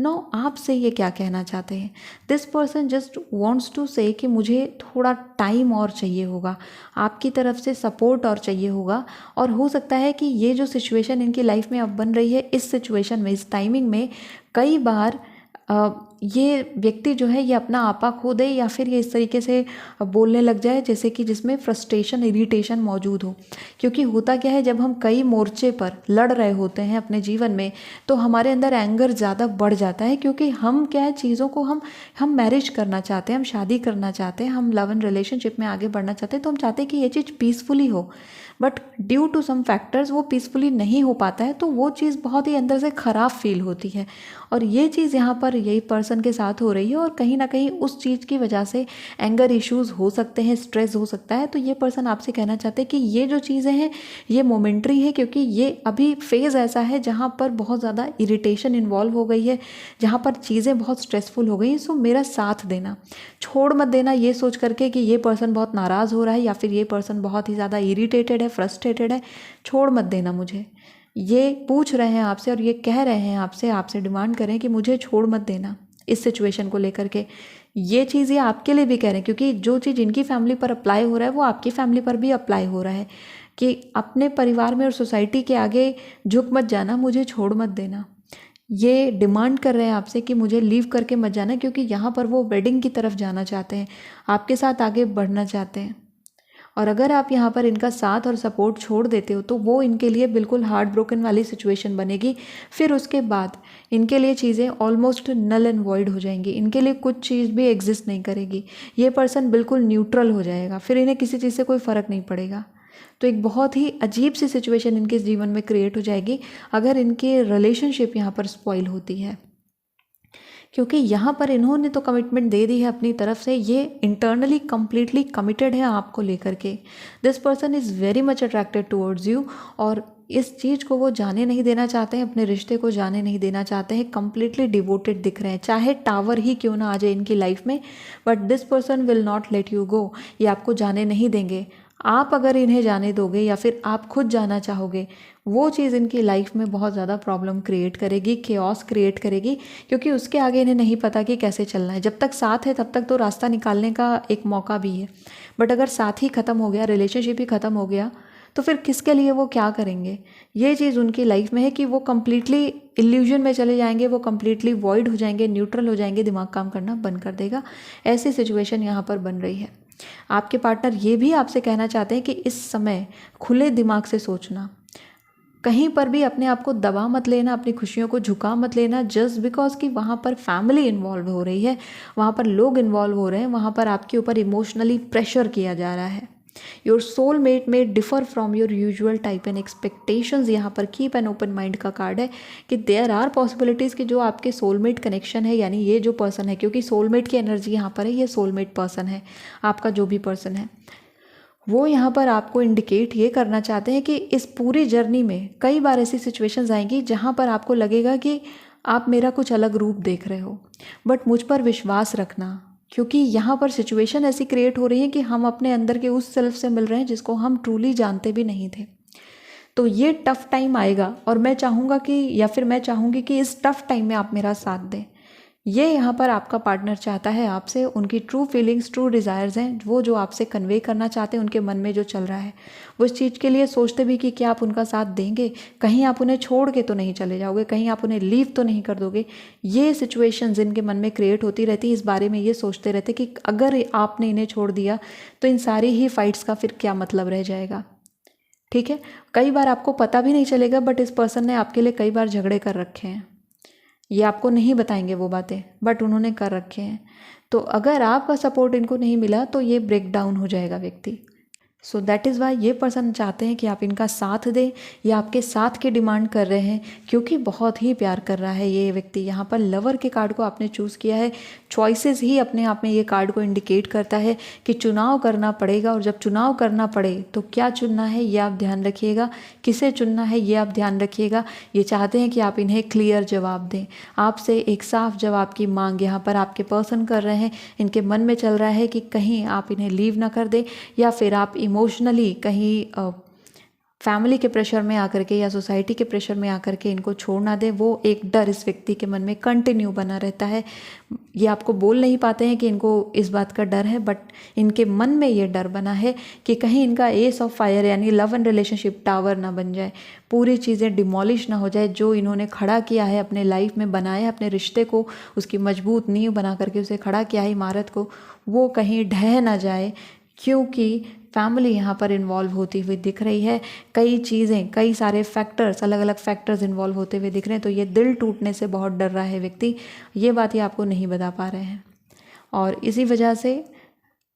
नो, आपसे ये क्या कहना चाहते हैं? This person just wants to say कि मुझे थोड़ा टाइम और चाहिए होगा, आपकी तरफ से सपोर्ट और चाहिए होगा, और हो सकता है कि ये जो सिचुएशन इनकी लाइफ में अब बन रही है, इस सिचुएशन में, इस टाइमिंग में कई बार ये व्यक्ति जो है ये अपना आपा खो दे, या फिर ये इस तरीके से बोलने लग जाए जैसे कि जिसमें फ्रस्ट्रेशन, इरिटेशन मौजूद हो। क्योंकि होता क्या है, जब हम कई मोर्चे पर लड़ रहे होते हैं अपने जीवन में, तो हमारे अंदर एंगर ज़्यादा बढ़ जाता है, क्योंकि हम क्या है, चीज़ों को हम मैरिज करना चाहते हैं, हम शादी करना चाहते हैं, हम लव एंड रिलेशनशिप में आगे बढ़ना चाहते हैं, तो हम चाहते हैं कि ये चीज़ पीसफुली हो। But due to some factors वो पीसफुली नहीं हो पाता है, तो वो चीज़ बहुत ही अंदर से ख़राब फील होती है। और ये चीज़ यहाँ पर यही पर्सन के साथ हो रही है, और कहीं ना कहीं उस चीज़ की वजह से एंगर इश्यूज़ हो सकते हैं, स्ट्रेस हो सकता है। तो ये पर्सन आपसे कहना चाहते हैं कि ये जो चीज़ें हैं ये मोमेंट्री है, क्योंकि ये अभी फेज़ ऐसा है जहाँ पर बहुत ज़्यादा इरिटेशन इन्वॉल्व हो गई है, जहाँ पर चीज़ें बहुत स्ट्रेसफुल हो गई हैं। सो मेरा साथ देना, छोड़ मत देना ये सोच करके कि ये पर्सन बहुत नाराज़ हो रहा है या फिर ये पर्सन बहुत ही ज़्यादा इरिटेटेड है, फ्रस्ट्रेटेड है। छोड़ मत देना मुझे, ये पूछ रहे हैं आपसे और ये कह रहे हैं आपसे डिमांड करें कि मुझे छोड़ मत देना इस सिचुएशन को लेकर के। ये चीज़ ये आपके लिए भी कह रहे हैं, क्योंकि जो चीज़ इनकी फैमिली पर अप्लाई हो रहा है वो आपकी फैमिली पर भी अप्लाई हो रहा है कि अपने परिवार में और सोसाइटी के आगे झुक मत जाना, मुझे छोड़ मत देना। ये डिमांड कर रहे हैं आपसे कि मुझे लीव करके मत जाना, क्योंकि यहाँ पर वो वेडिंग की तरफ जाना चाहते हैं, आपके साथ आगे बढ़ना चाहते हैं। और अगर आप यहाँ पर इनका साथ और सपोर्ट छोड़ देते हो तो वो इनके लिए बिल्कुल हार्ट ब्रोकन वाली सिचुएशन बनेगी। फिर उसके बाद इनके लिए चीज़ें ऑलमोस्ट नल एंड वॉइड हो जाएंगी, इनके लिए कुछ चीज़ भी एग्जिस्ट नहीं करेगी। ये पर्सन बिल्कुल न्यूट्रल हो जाएगा, फिर इन्हें किसी चीज़ से कोई फ़र्क नहीं पड़ेगा। तो एक बहुत ही अजीब सी सिचुएशन इनके जीवन में क्रिएट हो जाएगी अगर इनके रिलेशनशिप यहाँ पर स्पॉइल होती है, क्योंकि यहाँ पर इन्होंने तो कमिटमेंट दे दी है अपनी तरफ से, ये इंटरनली कम्प्लीटली कमिटेड है आपको लेकर के। This person is very much attracted towards you, और इस चीज़ को वो जाने नहीं देना चाहते हैं, अपने रिश्ते को जाने नहीं देना चाहते हैं, कम्प्लीटली डिवोटेड दिख रहे हैं, चाहे टावर ही क्यों ना आ जाए इनकी लाइफ में, but this person will not let you go. ये आपको जाने नहीं देंगे। आप अगर इन्हें जाने दोगे या फिर आप खुद जाना चाहोगे, वो चीज़ इनकी लाइफ में बहुत ज़्यादा प्रॉब्लम क्रिएट करेगी, केओस क्रिएट करेगी, क्योंकि उसके आगे इन्हें नहीं पता कि कैसे चलना है। जब तक साथ है तब तक तो रास्ता निकालने का एक मौका भी है, बट अगर साथ ही ख़त्म हो गया, रिलेशनशिप ही ख़त्म हो गया, तो फिर किसके लिए वो क्या करेंगे। ये चीज़ उनकी लाइफ में है कि वो कम्प्लीटली इल्यूजन में चले जाएंगे, वो कम्प्लीटली वॉइड हो जाएंगे, न्यूट्रल हो जाएंगे, दिमाग काम करना बंद कर देगा। ऐसी सिचुएशन यहाँ पर बन रही है। आपके पार्टनर ये भी आपसे कहना चाहते हैं कि इस समय खुले दिमाग से सोचना, कहीं पर भी अपने आप को दबा मत लेना, अपनी खुशियों को झुका मत लेना जस्ट बिकॉज कि वहाँ पर फैमिली इन्वॉल्व हो रही है, वहाँ पर लोग इन्वॉल्व हो रहे हैं, वहाँ पर आपके ऊपर इमोशनली प्रेशर किया जा रहा है। योर सोलमेट में differ from your usual type and expectations. यहाँ पर कीप एन ओपन माइंड का कार्ड है कि देयर आर पॉसिबिलिटीज़ कि जो आपके सोलमेट कनेक्शन है, यानी ये जो पर्सन है, क्योंकि सोलमेट की एनर्जी यहाँ पर है, ये सोलमेट पर्सन है, आपका जो भी पर्सन है, वो यहाँ पर आपको इंडिकेट ये करना चाहते हैं कि इस पूरी जर्नी में कई बार ऐसी सिचुएशंस आएंगी जहाँ पर आपको लगेगा कि आप मेरा कुछ अलग रूप देख रहे हो, बट मुझ पर विश्वास रखना, क्योंकि यहाँ पर सिचुएशन ऐसी क्रिएट हो रही है कि हम अपने अंदर के उस सेल्फ से मिल रहे हैं जिसको हम ट्रूली जानते भी नहीं थे। तो ये टफ़ टाइम आएगा और मैं चाहूँगा कि, या फिर मैं चाहूँगी कि इस टफ़ टाइम में आप मेरा साथ दें। ये यहाँ पर आपका पार्टनर चाहता है आपसे, उनकी ट्रू फीलिंग्स, ट्रू डिज़ायर्स हैं, वो जो आपसे कन्वे करना चाहते हैं, उनके मन में जो चल रहा है, वो इस चीज़ के लिए सोचते भी कि क्या आप उनका साथ देंगे, कहीं आप उन्हें छोड़ के तो नहीं चले जाओगे, कहीं आप उन्हें लीव तो नहीं कर दोगे। ये सिचुएशंस इनके मन में क्रिएट होती रहती है, इस बारे में ये सोचते रहते कि अगर आपने इन्हें छोड़ दिया तो इन सारी ही फाइट्स का फिर क्या मतलब रह जाएगा। ठीक है, कई बार आपको पता भी नहीं चलेगा, बट इस पर्सन ने आपके लिए कई बार झगड़े कर रखे हैं, ये आपको नहीं बताएंगे वो बातें, बट उन्होंने कर रखे हैं। तो अगर आपका सपोर्ट इनको नहीं मिला तो ये ब्रेक डाउन हो जाएगा व्यक्ति। सो दैट इज़ वाई ये पर्सन चाहते हैं कि आप इनका साथ दें, या आपके साथ की डिमांड कर रहे हैं, क्योंकि बहुत ही प्यार कर रहा है ये व्यक्ति। यहाँ पर लवर के कार्ड को आपने चूज़ किया है, चॉइसेस ही अपने आप में ये कार्ड को इंडिकेट करता है कि चुनाव करना पड़ेगा, और जब चुनाव करना पड़े तो क्या चुनना है ये आप ध्यान रखिएगा, किसे चुनना है ये आप ध्यान रखिएगा। ये चाहते हैं कि आप इन्हें क्लियर जवाब दें, आपसे एक साफ जवाब की मांग यहाँ पर आपके पर्सन कर रहे हैं। इनके मन में चल रहा है कि कहीं आप इन्हें लीव ना कर दें, या फिर आप इमोशनली कहीं फैमिली के प्रेशर में आकर के या सोसाइटी के प्रेशर में आकर के इनको छोड़ ना दे। वो एक डर इस व्यक्ति के मन में कंटिन्यू बना रहता है। ये आपको बोल नहीं पाते हैं कि इनको इस बात का डर है, बट इनके मन में ये डर बना है कि कहीं इनका एस ऑफ फायर यानी लव एंड रिलेशनशिप टावर ना बन जाए, पूरी चीज़ें डिमोलिश ना हो जाए। जो इन्होंने खड़ा किया है अपने लाइफ में, बनाया है अपने रिश्ते को, उसकी मजबूत नींव बना करके उसे खड़ा किया है इमारत को, वो कहीं ढह ना जाए, क्योंकि फैमिली यहाँ पर इन्वॉल्व होती हुई दिख रही है। कई चीज़ें, कई सारे फैक्टर्स, अलग अलग फैक्टर्स इन्वॉल्व होते हुए दिख रहे हैं। तो ये दिल टूटने से बहुत डर रहा है व्यक्ति, ये बात ये आपको नहीं बता पा रहे हैं। और इसी वजह से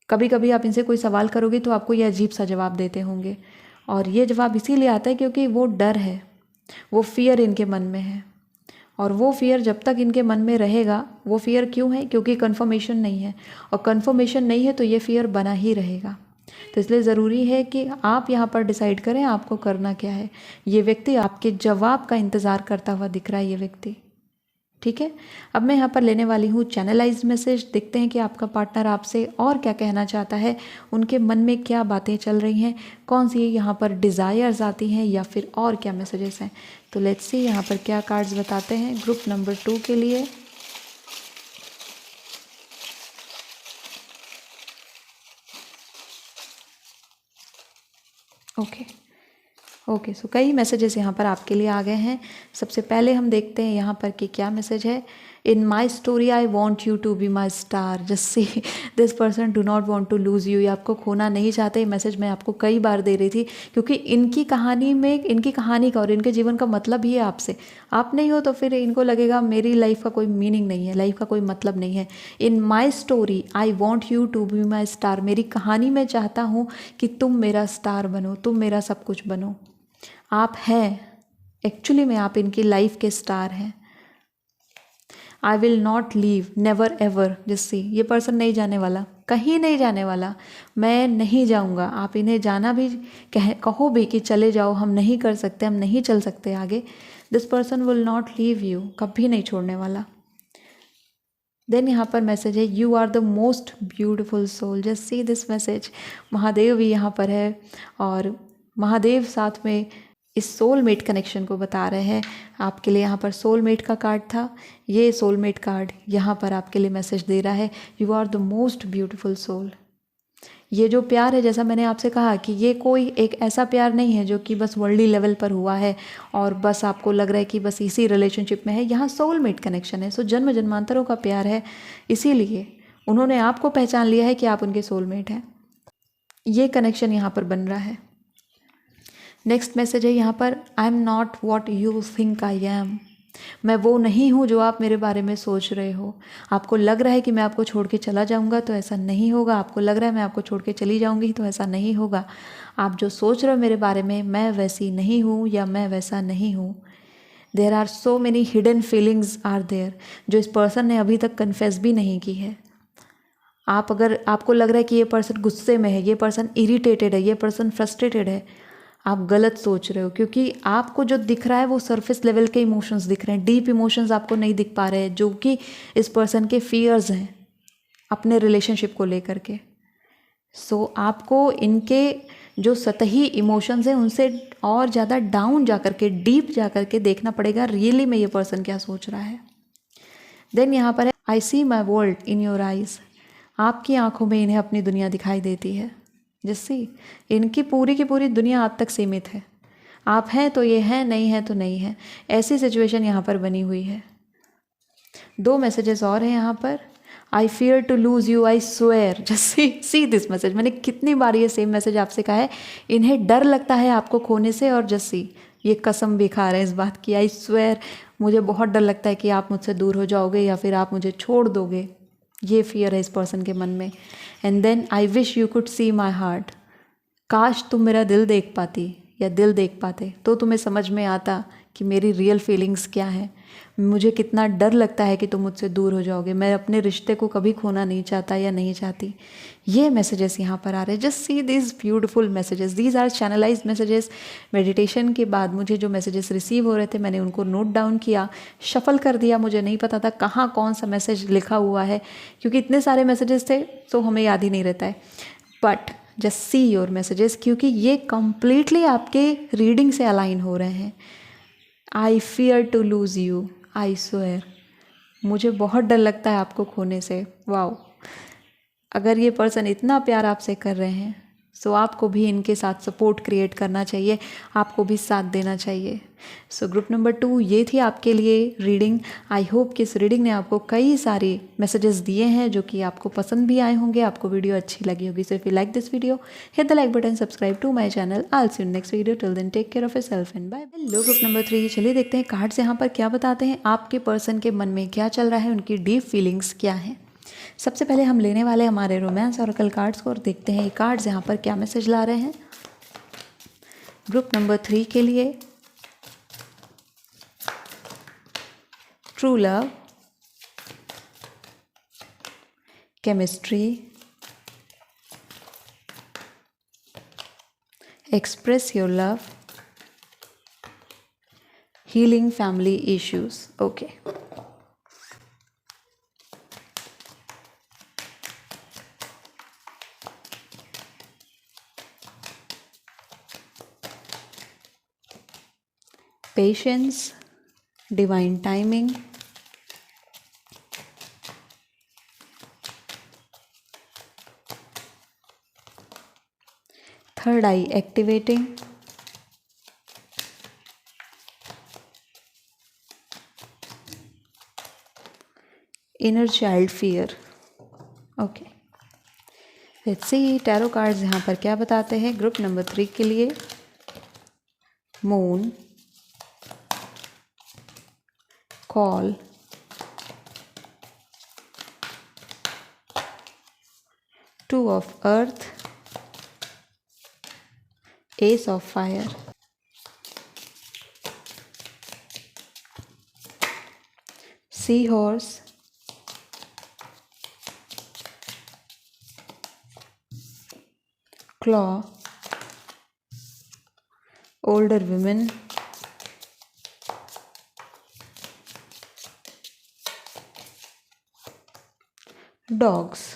कभी कभी आप इनसे कोई सवाल करोगे तो आपको ये अजीब सा जवाब देते होंगे, और ये जवाब इसीलिए आता है क्योंकि वो डर है, वो फियर इनके मन में है, और वो फियर जब तक इनके मन में रहेगा, वो फियर क्यों है? क्योंकि कन्फर्मेशन नहीं है, और कन्फर्मेशन नहीं है तो ये फियर बना ही रहेगा। तो इसलिए ज़रूरी है कि आप यहाँ पर डिसाइड करें आपको करना क्या है। ये व्यक्ति आपके जवाब का इंतज़ार करता हुआ दिख रहा है, ये व्यक्ति। ठीक है, अब मैं यहाँ पर लेने वाली हूँ चैनलाइज्ड मैसेज। देखते हैं कि आपका पार्टनर आपसे और क्या कहना चाहता है, उनके मन में क्या बातें चल रही हैं, कौन सी यहाँ पर डिज़ायर्स आती हैं या फिर और क्या मैसेजेस हैं। तो लेट्स सी यहाँ पर क्या कार्ड्स बताते हैं ग्रुप नंबर 2 के लिए। ओके सो कई मैसेजेस यहाँ पर आपके लिए आ गए हैं। सबसे पहले हम देखते हैं यहाँ पर कि क्या मैसेज है। In my story I want you to be my star, just see this person do not want to lose you. ये आपको खोना नहीं चाहते। ये मैसेज मैं आपको कई बार दे रही थी क्योंकि इनकी कहानी में, इनकी कहानी का और इनके जीवन का मतलब ही है आपसे। आप नहीं हो तो फिर इनको लगेगा मेरी लाइफ का कोई मीनिंग नहीं है, लाइफ का कोई मतलब नहीं है। In my story I want you to be my star, मेरी कहानी में चाहता हूँ कि तुम मेरा स्टार बनो, तुम मेरा सब कुछ बनो। आप हैं, एक्चुअली में आप इनकी लाइफ के स्टार हैं। I will not leave, never ever, जिससे ये पर्सन नहीं जाने वाला, कहीं नहीं जाने वाला, मैं नहीं जाऊंगा। आप इन्हें जाना भी कहो भी कि चले जाओ, हम नहीं कर सकते, हम नहीं चल सकते आगे। This person will not leave you, कभी नहीं छोड़ने वाला। देन यहाँ पर मैसेज है you are the most beautiful soul, just see this message. Mahadev भी यहाँ पर है और महादेव साथ में इस सोलमेट कनेक्शन को बता रहे हैं। आपके लिए यहाँ पर सोलमेट का कार्ड था, ये सोलमेट कार्ड यहाँ पर आपके लिए मैसेज दे रहा है you are the most beautiful soul. ये जो प्यार है, जैसा मैंने आपसे कहा कि ये कोई एक ऐसा प्यार नहीं है जो कि बस वर्ल्डली लेवल पर हुआ है और बस आपको लग रहा है कि बस इसी रिलेशनशिप में है। यहाँ सोलमेट कनेक्शन है, सो जन्म जन्मांतरों का प्यार है, इसीलिए उन्होंने आपको पहचान लिया है कि आप उनके सोलमेट हैं। ये कनेक्शन यहाँ पर बन रहा है। नेक्स्ट मैसेज है यहाँ पर I am not what you think I am, मैं वो नहीं हूँ जो आप मेरे बारे में सोच रहे हो। आपको लग रहा है कि मैं आपको छोड़ के चला जाऊँगा तो ऐसा नहीं होगा, आपको लग रहा है मैं आपको छोड़ के चली जाऊँगी तो ऐसा नहीं होगा। आप जो सोच रहे हो मेरे बारे में, मैं वैसी नहीं हूँ या मैं वैसा नहीं हूँ। There are so many hidden feelings are there, जो इस पर्सन ने अभी तक कन्फेस भी नहीं की है। आप अगर आपको लग रहा है कि ये पर्सन गुस्से में है, ये पर्सन इरिटेटेड है, ये पर्सन फ्रस्ट्रेटेड है, आप गलत सोच रहे हो, क्योंकि आपको जो दिख रहा है वो सरफेस लेवल के इमोशंस दिख रहे हैं, डीप इमोशंस आपको नहीं दिख पा रहे हैं, जो कि इस पर्सन के फियर्स हैं अपने रिलेशनशिप को लेकर के। सो आपको इनके जो सतही इमोशंस हैं उनसे और ज़्यादा डाउन जा कर के, डीप जा कर के देखना पड़ेगा रियली में ये पर्सन क्या सोच रहा है। देन यहाँ पर है I see my world in your eyes, आपकी आंखों में इन्हें अपनी दुनिया दिखाई देती है। जिससे इनकी पूरी की पूरी दुनिया आप तक सीमित है, आप हैं तो ये हैं, नहीं है तो नहीं है, ऐसी सिचुएशन यहाँ पर बनी हुई है। 2 मैसेजेस और हैं यहाँ पर। I fear to lose you, I swear, just see this message. मैंने कितनी बार ये सेम मैसेज आपसे कहा है, इन्हें डर लगता है आपको खोने से, और जस्ट सी ये कसम भी खा रहे हैं इस बात की, आई स्वेयर, मुझे बहुत डर लगता है कि आप मुझसे दूर हो जाओगे या फिर आप मुझे छोड़ दोगे। ये फियर है इस पर्सन के मन में। And then I wish you could see my heart, काश तुम मेरा दिल देख पाती या दिल देख पाते तो तुम्हें समझ में आता कि मेरी रियल फीलिंग्स क्या है, मुझे कितना डर लगता है कि तुम मुझसे दूर हो जाओगे, मैं अपने रिश्ते को कभी खोना नहीं चाहता या नहीं चाहती। ये मैसेजेस यहाँ पर आ रहे हैं। Just see this beautiful messages, these are channelized messages. Meditation के बाद मुझे जो मैसेजेस रिसीव हो रहे थे मैंने उनको नोट डाउन किया, शफल कर दिया, मुझे नहीं पता था कहाँ कौन सा मैसेज लिखा हुआ है क्योंकि इतने सारे मैसेजेस थे तो हमें याद ही नहीं रहता है। But just see your messages, क्योंकि ये कंप्लीटली आपके रीडिंग से अलाइन हो रहे हैं। I fear to lose you, I swear, मुझे बहुत डर लगता है आपको खोने से। वाओ, अगर ये पर्सन इतना प्यार आपसे कर रहे हैं सो आपको भी इनके साथ सपोर्ट क्रिएट करना चाहिए, आपको भी साथ देना चाहिए। सो ग्रुप नंबर 2 ये थी आपके लिए रीडिंग। आई होप कि इस रीडिंग ने आपको कई सारे मैसेजेस दिए हैं जो कि आपको पसंद भी आए होंगे, आपको वीडियो अच्छी लगी होगी। So if you like this video, hit the like button, subscribe to my channel. I will see you next video, till then take care of yourself and bye. Hello group number 3, चलिए देखते हैं cards यहाँ पर क्या बताते हैं, आपके person के मन में क्या चल रहा है, उनकी डीप फीलिंग्स क्या हैं। सबसे पहले हम लेने वाले हमारे रोमांस ऑरेकल कार्ड्स को और देखते हैं ये कार्ड्स यहाँ पर क्या मैसेज ला रहे हैं। ग्रुप नंबर 3 के लिए true love, chemistry, express your love, healing family issues. Okay, patience, divine timing, third I activating, inner child fear. Okay, let's see tarot cards यहाँ पर क्या बताते हैं ग्रुप नंबर 3 के लिए। Moon, call, two of earth, ace of fire, seahorse, claw, older women, dogs.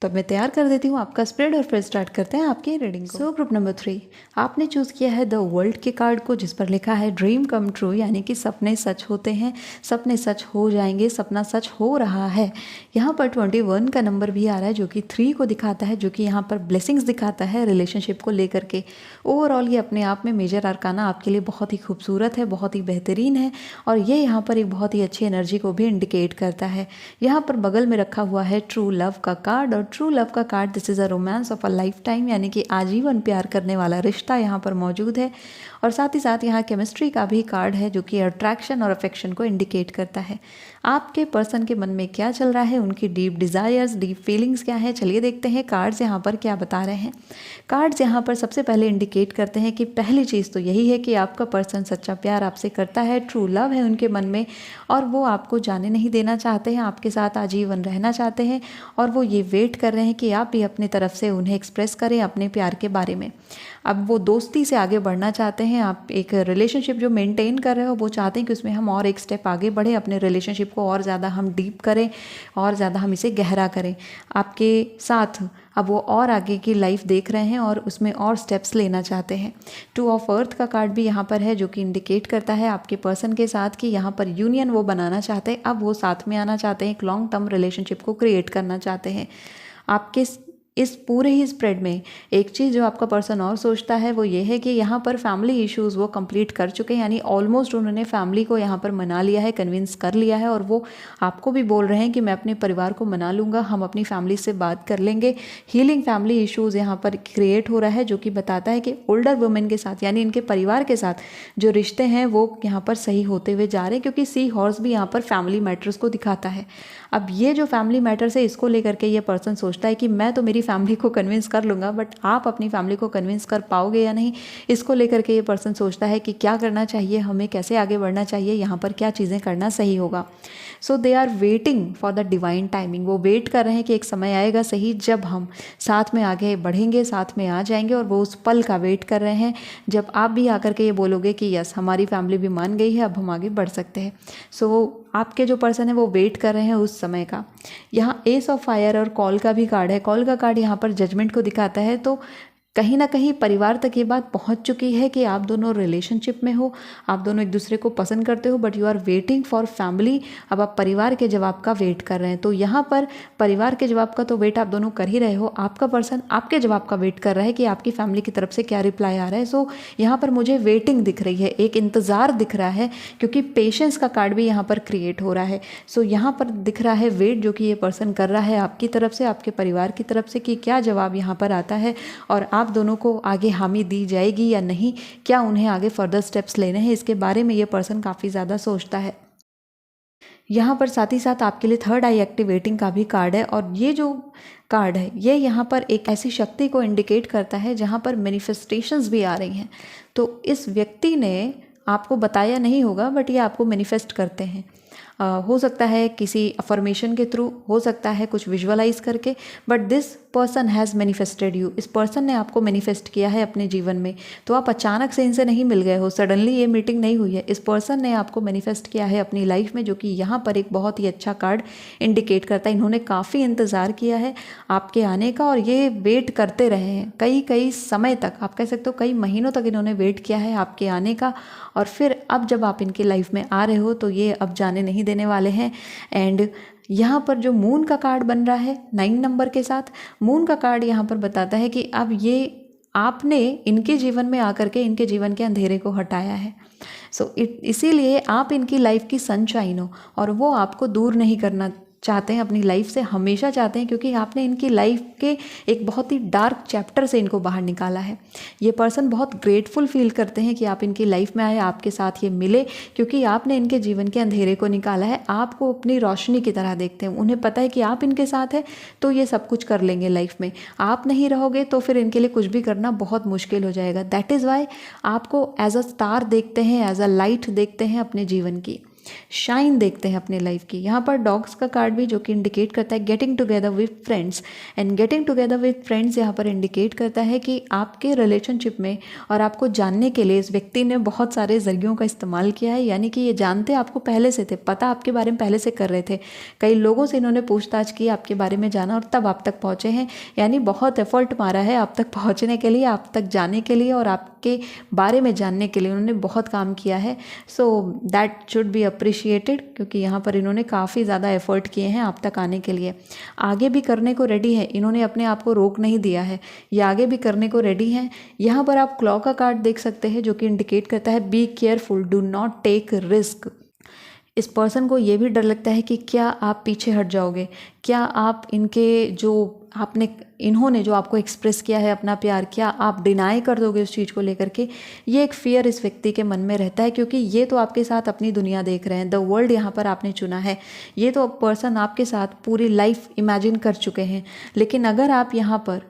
तो अब मैं तैयार कर देती हूँ आपका स्प्रेड और फिर स्टार्ट करते हैं आपकी रीडिंग को। सो ग्रुप नंबर 3, आपने चूज़ किया है द वर्ल्ड के कार्ड को, जिस पर लिखा है ड्रीम कम ट्रू, यानी कि सपने सच होते हैं, सपने सच हो जाएंगे, सपना सच हो रहा है। यहाँ पर 21 का नंबर भी आ रहा है जो कि 3 को दिखाता है, जो कि यहाँ पर ब्लेसिंग्स दिखाता है रिलेशनशिप को लेकर के। ओवरऑल ये अपने आप में मेजर आर्काना आपके लिए बहुत ही खूबसूरत है, बहुत ही बेहतरीन है, और ये यहाँ पर एक बहुत ही अच्छी एनर्जी को भी इंडिकेट करता है। यहाँ पर बगल में रखा हुआ है ट्रू लव का कार्ड, और ट्रू लव का card this is a romance of a life time, यानी कि आजीवन प्यार करने वाला रिश्ता यहाँ पर मौजूद है। और साथ ही साथ यहाँ केमिस्ट्री का भी कार्ड है जो कि अट्रैक्शन और अफेक्शन को इंडिकेट करता है। आपके पर्सन के मन में क्या चल रहा है, उनकी डीप डिज़ायर्स, डीप फीलिंग्स क्या है, चलिए देखते हैं कार्ड्स यहाँ पर क्या बता रहे हैं। कार्ड्स यहाँ पर सबसे पहले इंडिकेट करते हैं कि पहली चीज़ तो यही है कि आपका पर्सन सच्चा प्यार आपसे करता है, ट्रू लव है उनके मन में, और वो आपको जाने नहीं देना चाहते हैं, आपके साथ आजीवन रहना चाहते हैं, और वो ये वेट कर रहे हैं कि आप भी अपनी तरफ से उन्हें एक्सप्रेस करें अपने प्यार के बारे में। अब वो दोस्ती से आगे बढ़ना चाहते हैं, आप एक रिलेशनशिप जो मेंटेन कर रहे हो वो चाहते हैं कि उसमें हम और एक स्टेप आगे बढ़ें, अपने रिलेशनशिप को और ज़्यादा हम डीप करें, और ज़्यादा हम इसे गहरा करें आपके साथ। अब वो और आगे की लाइफ देख रहे हैं और उसमें और स्टेप्स लेना चाहते हैं। टू ऑफ अर्थ का कार्ड भी यहाँ पर है जो कि इंडिकेट करता है आपके पर्सन के साथ कि यहाँ पर यूनियन वो बनाना चाहते हैं, अब वो साथ में आना चाहते हैं, एक लॉन्ग टर्म रिलेशनशिप को क्रिएट करना चाहते हैं। आपके इस पूरे ही स्प्रेड में एक चीज़ जो आपका पर्सन और सोचता है वो ये है कि यहाँ पर फैमिली इश्यूज़ वो कंप्लीट कर चुके हैं, यानी ऑलमोस्ट उन्होंने फैमिली को यहाँ पर मना लिया है, कन्विंस कर लिया है, और वो आपको भी बोल रहे हैं कि मैं अपने परिवार को मना लूँगा, हम अपनी फैमिली से बात कर लेंगे। हीलिंग फैमिली इश्यूज़ यहाँ पर क्रिएट हो रहा है, जो कि बताता है कि ओल्डर वुमेन के साथ यानी इनके परिवार के साथ जो रिश्ते हैं वो यहाँ पर सही होते हुए जा रहे हैं, क्योंकि सी हॉर्स भी यहाँ पर फैमिली मैटर्स को दिखाता है। अब ये जो फैमिली मैटर्स है इसको लेकर के ये पर्सन सोचता है कि मैं तो मेरी फैमिली को कन्विंस कर लूँगा, बट आप अपनी फैमिली को कन्विंस कर पाओगे या नहीं, इसको लेकर के ये पर्सन सोचता है कि क्या करना चाहिए, हमें कैसे आगे बढ़ना चाहिए, यहाँ पर क्या चीज़ें करना सही होगा। So they are waiting for the divine timing, वो वेट कर रहे हैं कि एक समय आएगा सही जब हम साथ में आगे बढ़ेंगे, साथ में आ जाएंगे, और वो उस पल का वेट कर रहे हैं जब आप भी आकर के ये बोलोगे कि यस हमारी फैमिली भी मान गई है, अब हम आगे बढ़ सकते हैं। सो आपके जो पर्सन है वो वेट कर रहे हैं उस समय का। यहाँ एस ऑफ फायर और कॉल का भी कार्ड है। कॉल का कार्ड यहाँ पर जजमेंट को दिखाता है, तो कहीं ना कहीं परिवार तक ये बात पहुंच चुकी है कि आप दोनों रिलेशनशिप में हो, आप दोनों एक दूसरे को पसंद करते हो, but you are waiting for family. अब आप परिवार के जवाब का वेट कर रहे हैं। तो यहाँ पर परिवार के जवाब का तो वेट आप दोनों कर ही रहे हो, आपका पर्सन आपके जवाब का वेट कर रहा है कि आपकी फैमिली की तरफ से क्या रिप्लाई आ रहा है। सो यहाँ पर मुझे वेटिंग दिख रही है, एक इंतज़ार दिख रहा है, क्योंकि पेशेंस का कार्ड भी यहाँ पर क्रिएट हो रहा है। सो यहाँ पर दिख रहा है वेट जो कि ये पर्सन कर रहा है आपकी तरफ से, आपके परिवार की तरफ से, कि क्या जवाब यहाँ पर आता है और आप दोनों को आगे हामी दी जाएगी या नहीं, क्या उन्हें आगे फर्दर स्टेप्स लेने हैं, इसके बारे में ये पर्सन काफ़ी ज़्यादा सोचता है। यहाँ पर साथ ही साथ आपके लिए थर्ड आई एक्टिवेटिंग का भी कार्ड है, और ये जो कार्ड है ये यहाँ पर एक ऐसी शक्ति को इंडिकेट करता है जहाँ पर मैनिफेस्टेशंस भी आ रही हैं। तो इस व्यक्ति ने आपको बताया नहीं होगा, बट ये आपको मैनिफेस्ट करते हैं। हो सकता है किसी अफर्मेशन के थ्रू, हो सकता है कुछ विजुअलाइज करके, but this person has manifested you. इस पर्सन ने आपको मैनिफेस्ट किया है अपने जीवन में। तो आप अचानक से इनसे नहीं मिल गए हो, सडनली ये मीटिंग नहीं हुई है। इस पर्सन ने आपको मैनिफेस्ट किया है अपनी लाइफ में, जो कि यहाँ पर एक बहुत ही अच्छा कार्ड इंडिकेट करता है। इन्होंने काफ़ी इंतज़ार किया है आपके आने का, और ये वेट करते रहे हैं कई समय तक, आप कह सकते हो कई महीनों तक इन्होंने वेट किया है आपके आने का। और फिर अब जब आप इनकी लाइफ में आ रहे हो तो ये अब जाने नहीं देने वाले हैं। एंड यहाँ पर जो मून का कार्ड बन रहा है 9 नंबर के साथ, मून का कार्ड यहाँ पर बताता है कि अब ये आपने इनके जीवन में आकर के इनके जीवन के अंधेरे को हटाया है। इसीलिए आप इनकी लाइफ की सनशाइन हो, और वो आपको दूर नहीं करना चाहते हैं अपनी लाइफ से, हमेशा चाहते हैं, क्योंकि आपने इनकी लाइफ के एक बहुत ही डार्क चैप्टर से इनको बाहर निकाला है। ये पर्सन बहुत ग्रेटफुल फील करते हैं कि आप इनकी लाइफ में आए, आपके साथ ये मिले, क्योंकि आपने इनके जीवन के अंधेरे को निकाला है। आपको अपनी रोशनी की तरह देखते हैं। उन्हें पता है कि आप इनके साथ हैं तो ये सब कुछ कर लेंगे लाइफ में। आप नहीं रहोगे तो फिर इनके लिए कुछ भी करना बहुत मुश्किल हो जाएगा। दैट इज़ वाई आपको एज अ स्टार देखते हैं, एज अ लाइट देखते हैं, अपने जीवन की शाइन देखते हैं अपने लाइफ की। यहाँ पर डॉग्स का कार्ड भी जो कि इंडिकेट करता है getting together with friends, and getting together with friends यहाँ पर इंडिकेट करता है कि आपके रिलेशनशिप में और आपको जानने के लिए इस व्यक्ति ने बहुत सारे जरियों का इस्तेमाल किया है। यानी कि ये जानते आपको पहले से थे, पता आपके बारे में पहले से कर रहे थे। कई लोगों से इन्होंने पूछताछ की, आपके बारे में जाना, और तब आप तक पहुँचे हैं। यानी बहुत एफर्ट मारा है आप तक पहुँचने के लिए, आप तक जाने के लिए, और आपके बारे में जानने के लिए उन्होंने बहुत काम किया है। So that should be appreciated, क्योंकि यहाँ पर इन्होंने काफ़ी ज़्यादा एफर्ट किए हैं आप तक आने के लिए। आगे भी करने को रेडी है, इन्होंने अपने आप को रोक नहीं दिया है, ये आगे भी करने को रेडी हैं। यहाँ पर आप क्लॉ का कार्ड देख सकते हैं जो कि इंडिकेट करता है be careful, do not take risk. इस पर्सन को ये भी डर लगता है कि क्या आप पीछे हट जाओगे, क्या आप इनके जो इन्होंने जो आपको एक्सप्रेस किया है अपना प्यार, क्या आप डिनाई कर दोगे उस चीज़ को लेकर के। ये एक फियर इस व्यक्ति के मन में रहता है, क्योंकि ये तो आपके साथ अपनी दुनिया देख रहे हैं। द वर्ल्ड यहाँ पर आपने चुना है, ये तो पर्सन आपके साथ पूरी लाइफ इमेजिन कर चुके हैं। लेकिन अगर आप यहाँ पर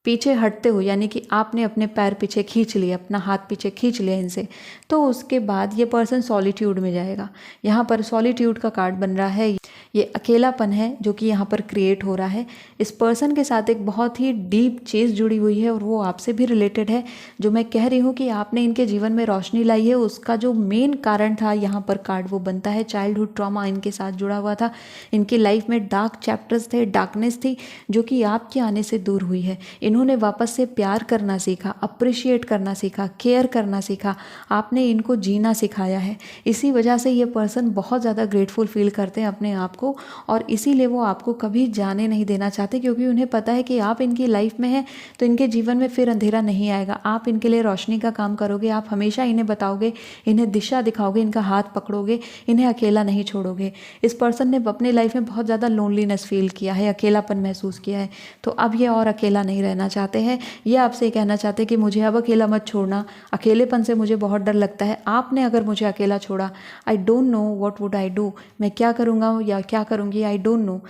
पीछे हटते हो, यानी कि आपने अपने पैर पीछे खींच लिए, अपना हाथ पीछे खींच लिया इनसे, तो उसके बाद ये पर्सन सॉलिट्यूड में जाएगा। यहाँ पर सॉलिट्यूड का कार्ड बन रहा है, ये अकेलापन है जो कि यहाँ पर क्रिएट हो रहा है। इस पर्सन के साथ एक बहुत ही डीप चीज़ जुड़ी हुई है, और वो आपसे भी रिलेटेड है। जो मैं कह रही हूँ कि आपने इनके जीवन में रोशनी लाई है, उसका जो मेन कारण था यहाँ पर कार्ड वो बनता है चाइल्डहुड ट्रॉमा इनके साथ जुड़ा हुआ था। इनकी लाइफ में डार्क चैप्टर्स थे, डार्कनेस थी, जो कि आपके आने से दूर हुई है। इन्होंने वापस से प्यार करना सीखा, अप्रिशिएट करना सीखा, केयर करना सीखा, आपने इनको जीना सिखाया है। इसी वजह से ये पर्सन बहुत ज़्यादा ग्रेटफुल फील करते हैं अपने आप को, और इसीलिए वो आपको कभी जाने नहीं देना चाहते, क्योंकि उन्हें पता है कि आप इनकी लाइफ में हैं तो इनके जीवन में फिर अंधेरा नहीं आएगा। आप इनके लिए रोशनी का काम करोगे, आप हमेशा इन्हें बताओगे, इन्हें दिशा दिखाओगे, इनका हाथ पकड़ोगे, इन्हें अकेला नहीं छोड़ोगे। इस पर्सन ने अपनी लाइफ में बहुत ज़्यादा लोनलीनेस फील किया है, अकेलापन महसूस किया है, तो अब ये और अकेला नहीं रहना चाहते हैं। ये आपसे कहना चाहते हैं कि मुझे अब अकेला मत छोड़ना, अकेलेपन से मुझे बहुत डर लगता है। आपने अगर मुझे अकेला छोड़ा, आई don't know what would I do, मैं क्या करूँगा या क्या करूँगी, आई डोंट नो।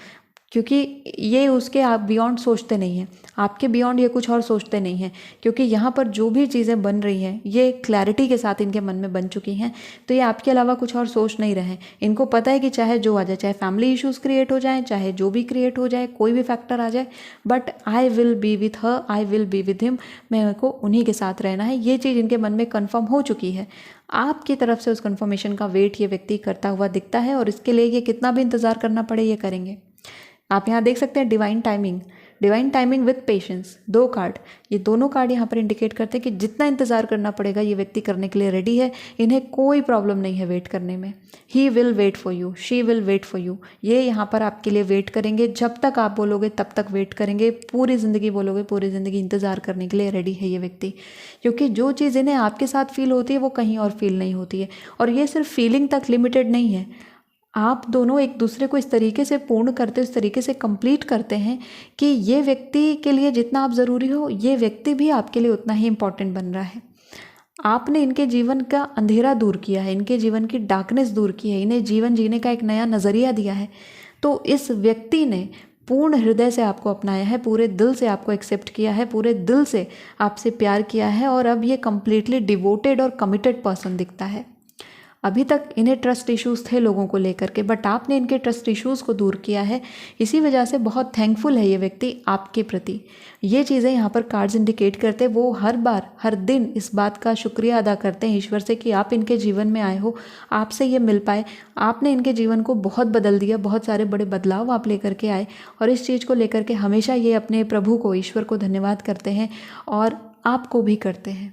क्योंकि ये उसके आप बियॉन्ड सोचते नहीं हैं, आपके बियॉन्ड ये कुछ और सोचते नहीं हैं, क्योंकि यहाँ पर जो भी चीज़ें बन रही हैं ये क्लैरिटी के साथ इनके मन में बन चुकी हैं। तो ये आपके अलावा कुछ और सोच नहीं रहे हैं। इनको पता है कि चाहे जो आ जाए, चाहे फैमिली इश्यूज़ क्रिएट हो जाए, चाहे जो भी क्रिएट हो जाए, कोई भी फैक्टर आ जाए, but I will be with her, I will be with him, मेरे को उन्हीं के साथ रहना है। ये चीज़ इनके मन में कन्फर्म हो चुकी है। आपकी तरफ से उस कन्फर्मेशन का वेट ये व्यक्ति करता हुआ दिखता है, और इसके लिए ये कितना भी इंतज़ार करना पड़े ये करेंगे। आप यहाँ देख सकते हैं divine timing with patience, 2 card, ये दोनों कार्ड यहाँ पर इंडिकेट करते हैं कि जितना इंतज़ार करना पड़ेगा ये व्यक्ति करने के लिए रेडी है। इन्हें कोई प्रॉब्लम नहीं है वेट करने में। He will wait for you, she will wait for you. ये यहाँ पर आपके लिए वेट करेंगे, जब तक आप बोलोगे तब तक वेट करेंगे। पूरी ज़िंदगी बोलोगे, पूरी ज़िंदगी इंतज़ार करने के लिए रेडी है ये व्यक्ति, क्योंकि जो चीज़ इन्हें आपके साथ फील होती है वो कहीं और फील नहीं होती है। और ये सिर्फ फीलिंग तक लिमिटेड नहीं है, आप दोनों एक दूसरे को इस तरीके से पूर्ण करते, इस तरीके से कंप्लीट करते हैं कि ये व्यक्ति के लिए जितना आप ज़रूरी हो, ये व्यक्ति भी आपके लिए उतना ही इम्पोर्टेंट बन रहा है। आपने इनके जीवन का अंधेरा दूर किया है, इनके जीवन की डार्कनेस दूर की है, इन्हें जीवन जीने का एक नया नज़रिया दिया है। तो इस व्यक्ति ने पूर्ण हृदय से आपको अपनाया है, पूरे दिल से आपको एक्सेप्ट किया है, पूरे दिल से आपसे प्यार किया है और अब ये कम्प्लीटली डिवोटेड और कमिटेड पर्सन दिखता है। अभी तक इन्हें ट्रस्ट इश्यूज़ थे लोगों को लेकर के, बट आपने इनके ट्रस्ट इश्यूज़ को दूर किया है। इसी वजह से बहुत थैंकफुल है ये व्यक्ति आपके प्रति। ये चीज़ें यहाँ पर कार्ड्स इंडिकेट करते हैं। वो हर बार हर दिन इस बात का शुक्रिया अदा करते हैं ईश्वर से कि आप इनके जीवन में आए हो, आपसे ये मिल पाए, आपने इनके जीवन को बहुत बदल दिया, बहुत सारे बड़े बदलाव आप लेकर के आए। और इस चीज़ को लेकर के हमेशा ये अपने प्रभु को, ईश्वर को धन्यवाद करते हैं और आपको भी करते हैं।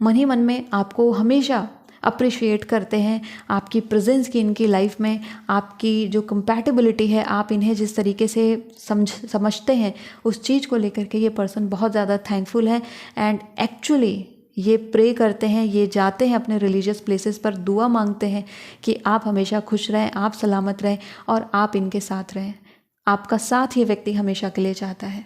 मन ही मन में आपको हमेशा अप्रिशिएट करते हैं, आपकी प्रेजेंस की इनकी लाइफ में, आपकी जो कंपैटिबिलिटी है, आप इन्हें जिस तरीके से समझते हैं उस चीज़ को लेकर के ये पर्सन बहुत ज़्यादा थैंकफुल है। एंड एक्चुअली ये प्रे करते हैं, ये जाते हैं अपने रिलीजियस प्लेसेस पर, दुआ मांगते हैं कि आप हमेशा खुश रहें, आप सलामत रहें और आप इनके साथ रहें। आपका साथ ये व्यक्ति हमेशा के लिए चाहता है।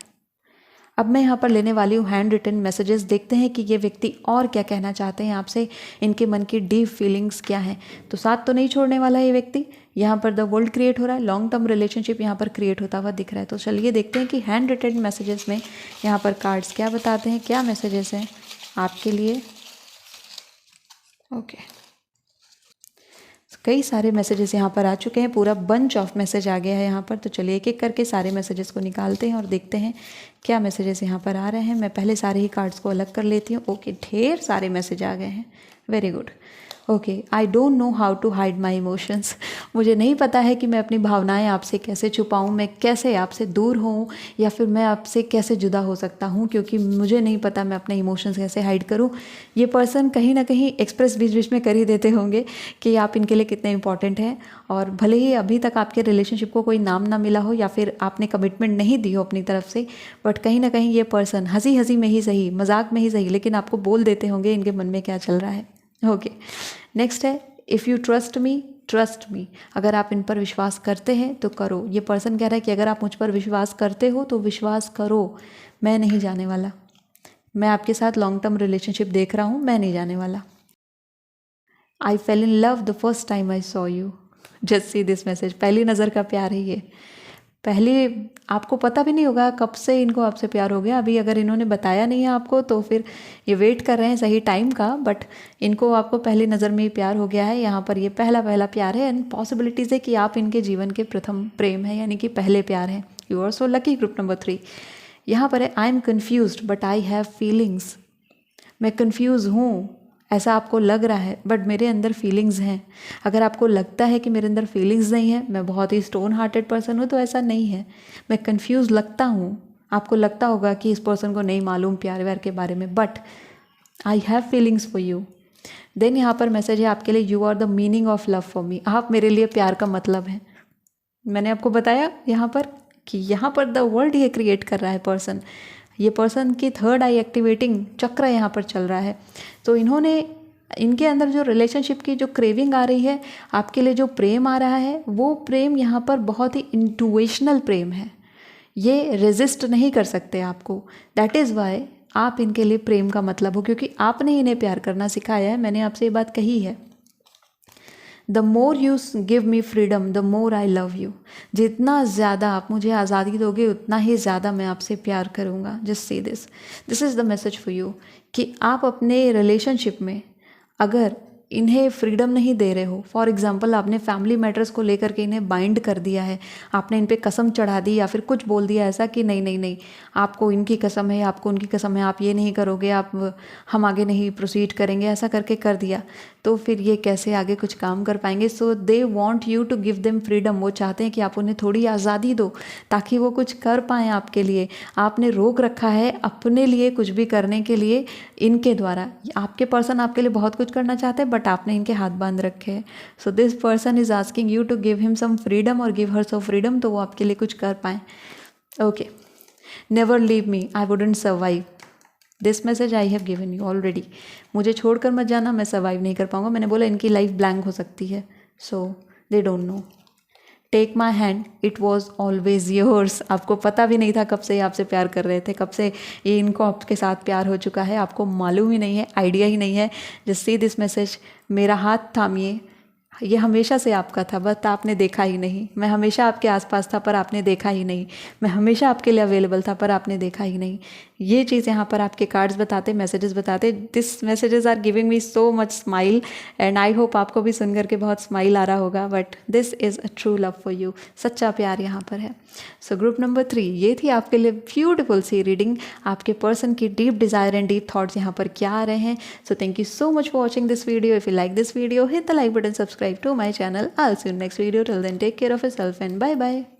अब मैं यहाँ पर लेने वाली हूँ हैंड रिटन मैसेजेस। देखते हैं कि ये व्यक्ति और क्या कहना चाहते हैं आपसे, इनके मन की डीप फीलिंग्स क्या हैं। तो साथ तो नहीं छोड़ने वाला ये व्यक्ति। यहाँ पर द वर्ल्ड क्रिएट हो रहा है, लॉन्ग टर्म रिलेशनशिप यहाँ पर क्रिएट होता हुआ दिख रहा है। तो चलिए देखते हैं कि हैंड रिटन मैसेजेस में यहाँ पर कार्ड्स क्या बताते हैं, क्या मैसेजेस हैं आपके लिए। ओके, कई सारे मैसेजेस यहाँ पर आ चुके हैं, पूरा बंच ऑफ मैसेज आ गया है यहाँ पर। तो चलिए एक एक करके सारे मैसेजेस को निकालते हैं और देखते हैं क्या मैसेजेस यहाँ पर आ रहे हैं। मैं पहले सारे ही कार्ड्स को अलग कर लेती हूँ। ओके, ढेर सारे मैसेज आ गए हैं, very good. Okay, I don't know how to hide my emotions. मुझे नहीं पता है कि मैं अपनी भावनाएं आपसे कैसे छुपाऊं, मैं कैसे आपसे दूर हूं या फिर मैं आपसे कैसे जुदा हो सकता हूं, क्योंकि मुझे नहीं पता मैं अपने इमोशंस कैसे हाइड करूं। ये पर्सन कहीं ना कहीं एक्सप्रेस बीच बीच में कर ही देते होंगे कि आप इनके लिए कितने इंपॉर्टेंट हैं। और भले ही अभी तक आपके रिलेशनशिप को कोई नाम ना मिला हो या फिर आपने कमिटमेंट नहीं दी हो अपनी तरफ से, बट कहीं ना कहीं ये पर्सन हंसी हंसी में ही सही, मजाक में ही सही, लेकिन आपको बोल देते होंगे इनके मन में क्या चल रहा है। ओके, नेक्स्ट है इफ़ यू ट्रस्ट मी। अगर आप इन पर विश्वास करते हैं तो करो। ये पर्सन कह रहा है कि अगर आप मुझ पर विश्वास करते हो तो विश्वास करो, मैं नहीं जाने वाला, मैं आपके साथ लॉन्ग टर्म रिलेशनशिप देख रहा हूँ, मैं नहीं जाने वाला। I fell in love the first time I saw you. Just see this message, पहली नज़र का प्यार है ये। पहले आपको पता भी नहीं होगा कब से इनको आपसे प्यार हो गया। अभी अगर इन्होंने बताया नहीं है आपको तो फिर ये वेट कर रहे हैं सही टाइम का, बट इनको आपको पहली नज़र में ही प्यार हो गया है। यहाँ पर ये पहला प्यार है एंड पॉसिबिलिटीज़ है कि आप इनके जीवन के प्रथम प्रेम है, यानी कि पहले प्यार हैं। You are so lucky. Group number 3 यहाँ पर है I am confused but I have feelings. मैं कन्फ्यूज़ हूँ, ऐसा आपको लग रहा है, बट मेरे अंदर फीलिंग्स हैं। अगर आपको लगता है कि मेरे अंदर फीलिंग्स नहीं है, मैं बहुत ही स्टोन हार्टेड पर्सन हूँ, तो ऐसा नहीं है। मैं कंफ्यूज लगता हूँ, आपको लगता होगा कि इस पर्सन को नहीं मालूम प्यार व्यार के बारे में, but I have feelings for you. Then यहाँ पर मैसेज है आपके लिए, you are the meaning of love for me. आप मेरे लिए प्यार का मतलब है। मैंने आपको बताया यहाँ पर कि यहाँ पर द वर्ल्ड ये क्रिएट कर रहा है पर्सन। ये पर्सन की थर्ड आई एक्टिवेटिंग चक्र यहाँ पर चल रहा है। तो इनके अंदर जो रिलेशनशिप की जो क्रेविंग आ रही है, आपके लिए जो प्रेम आ रहा है, वो प्रेम यहाँ पर बहुत ही इंटुएशनल प्रेम है। ये रेजिस्ट नहीं कर सकते आपको। दैट इज़ वाई आप इनके लिए प्रेम का मतलब हो, क्योंकि आपने इन्हें प्यार करना सिखाया है। मैंने आपसे ये बात कही है, the more you give me freedom the more I love you. जितना ज़्यादा आप मुझे आज़ादी दोगे उतना ही ज़्यादा मैं आपसे प्यार करूँगा। Just see this is the message for you कि आप अपने रिलेशनशिप में अगर इन्हें फ्रीडम नहीं दे रहे हो, फॉर एग्जांपल आपने फैमिली मैटर्स को लेकर के इन्हें बाइंड कर दिया है, आपने इन पे कसम चढ़ा दी या फिर कुछ बोल दिया ऐसा कि नहीं नहीं नहीं, आपको इनकी कसम है, आपको उनकी कसम है, आप ये नहीं करोगे, हम आगे नहीं प्रोसीड करेंगे, ऐसा करके कर दिया, तो फिर ये कैसे आगे कुछ काम कर पाएंगे। So they want you to give them freedom. वो चाहते हैं कि आप उन्हें थोड़ी आज़ादी दो ताकि वो कुछ कर पाएँ आपके लिए। आपने रोक रखा है अपने लिए कुछ भी करने के लिए इनके द्वारा। आपके पर्सन आपके लिए बहुत कुछ करना चाहते हैं, बट आपने इनके हाथ बांध रखे हैं। So this person is asking you to give him some freedom और गिव हर सम फ्रीडम, तो वो आपके लिए कुछ कर पाएँ। Okay, never leave me, I wouldn't survive. This message I have given you already. मुझे छोड़कर मत जाना, मैं सर्वाइव नहीं कर पाऊंगा। मैंने बोला इनकी लाइफ ब्लैंक हो सकती है, so they don't know. Take my hand, it was always yours. आपको पता भी नहीं था कब से ये आपसे प्यार कर रहे थे, कब से ये इनको आपके साथ प्यार हो चुका है, आपको मालूम ही नहीं है, आइडिया ही नहीं है। जस्ट सी दिस मैसेज, मेरा हाथ थामिए, ये हमेशा से आपका था, बस आपने देखा ही नहीं। मैं हमेशा आपके आसपास था पर आपने देखा ही नहीं। मैं हमेशा आपके लिए अवेलेबल था पर आपने देखा ही नहीं। ये चीज़ यहाँ पर आपके कार्ड्स बताते, मैसेजेस बताते। This messages are giving me so much smile and I hope आपको भी सुन करके बहुत स्माइल आ रहा होगा। But this is a true love for you, सच्चा प्यार यहाँ पर है। सो ग्रुप नंबर 3, ये थी आपके लिए ब्यूटीफुल सी रीडिंग। आपके पर्सन की deep desire and deep thoughts यहाँ पर क्या आ रहे हैं। So thank you so much for watching this video. If you like this video, hit the like button, subscribe to my channel. I'll see you in next video. Till then, take care of yourself and bye bye.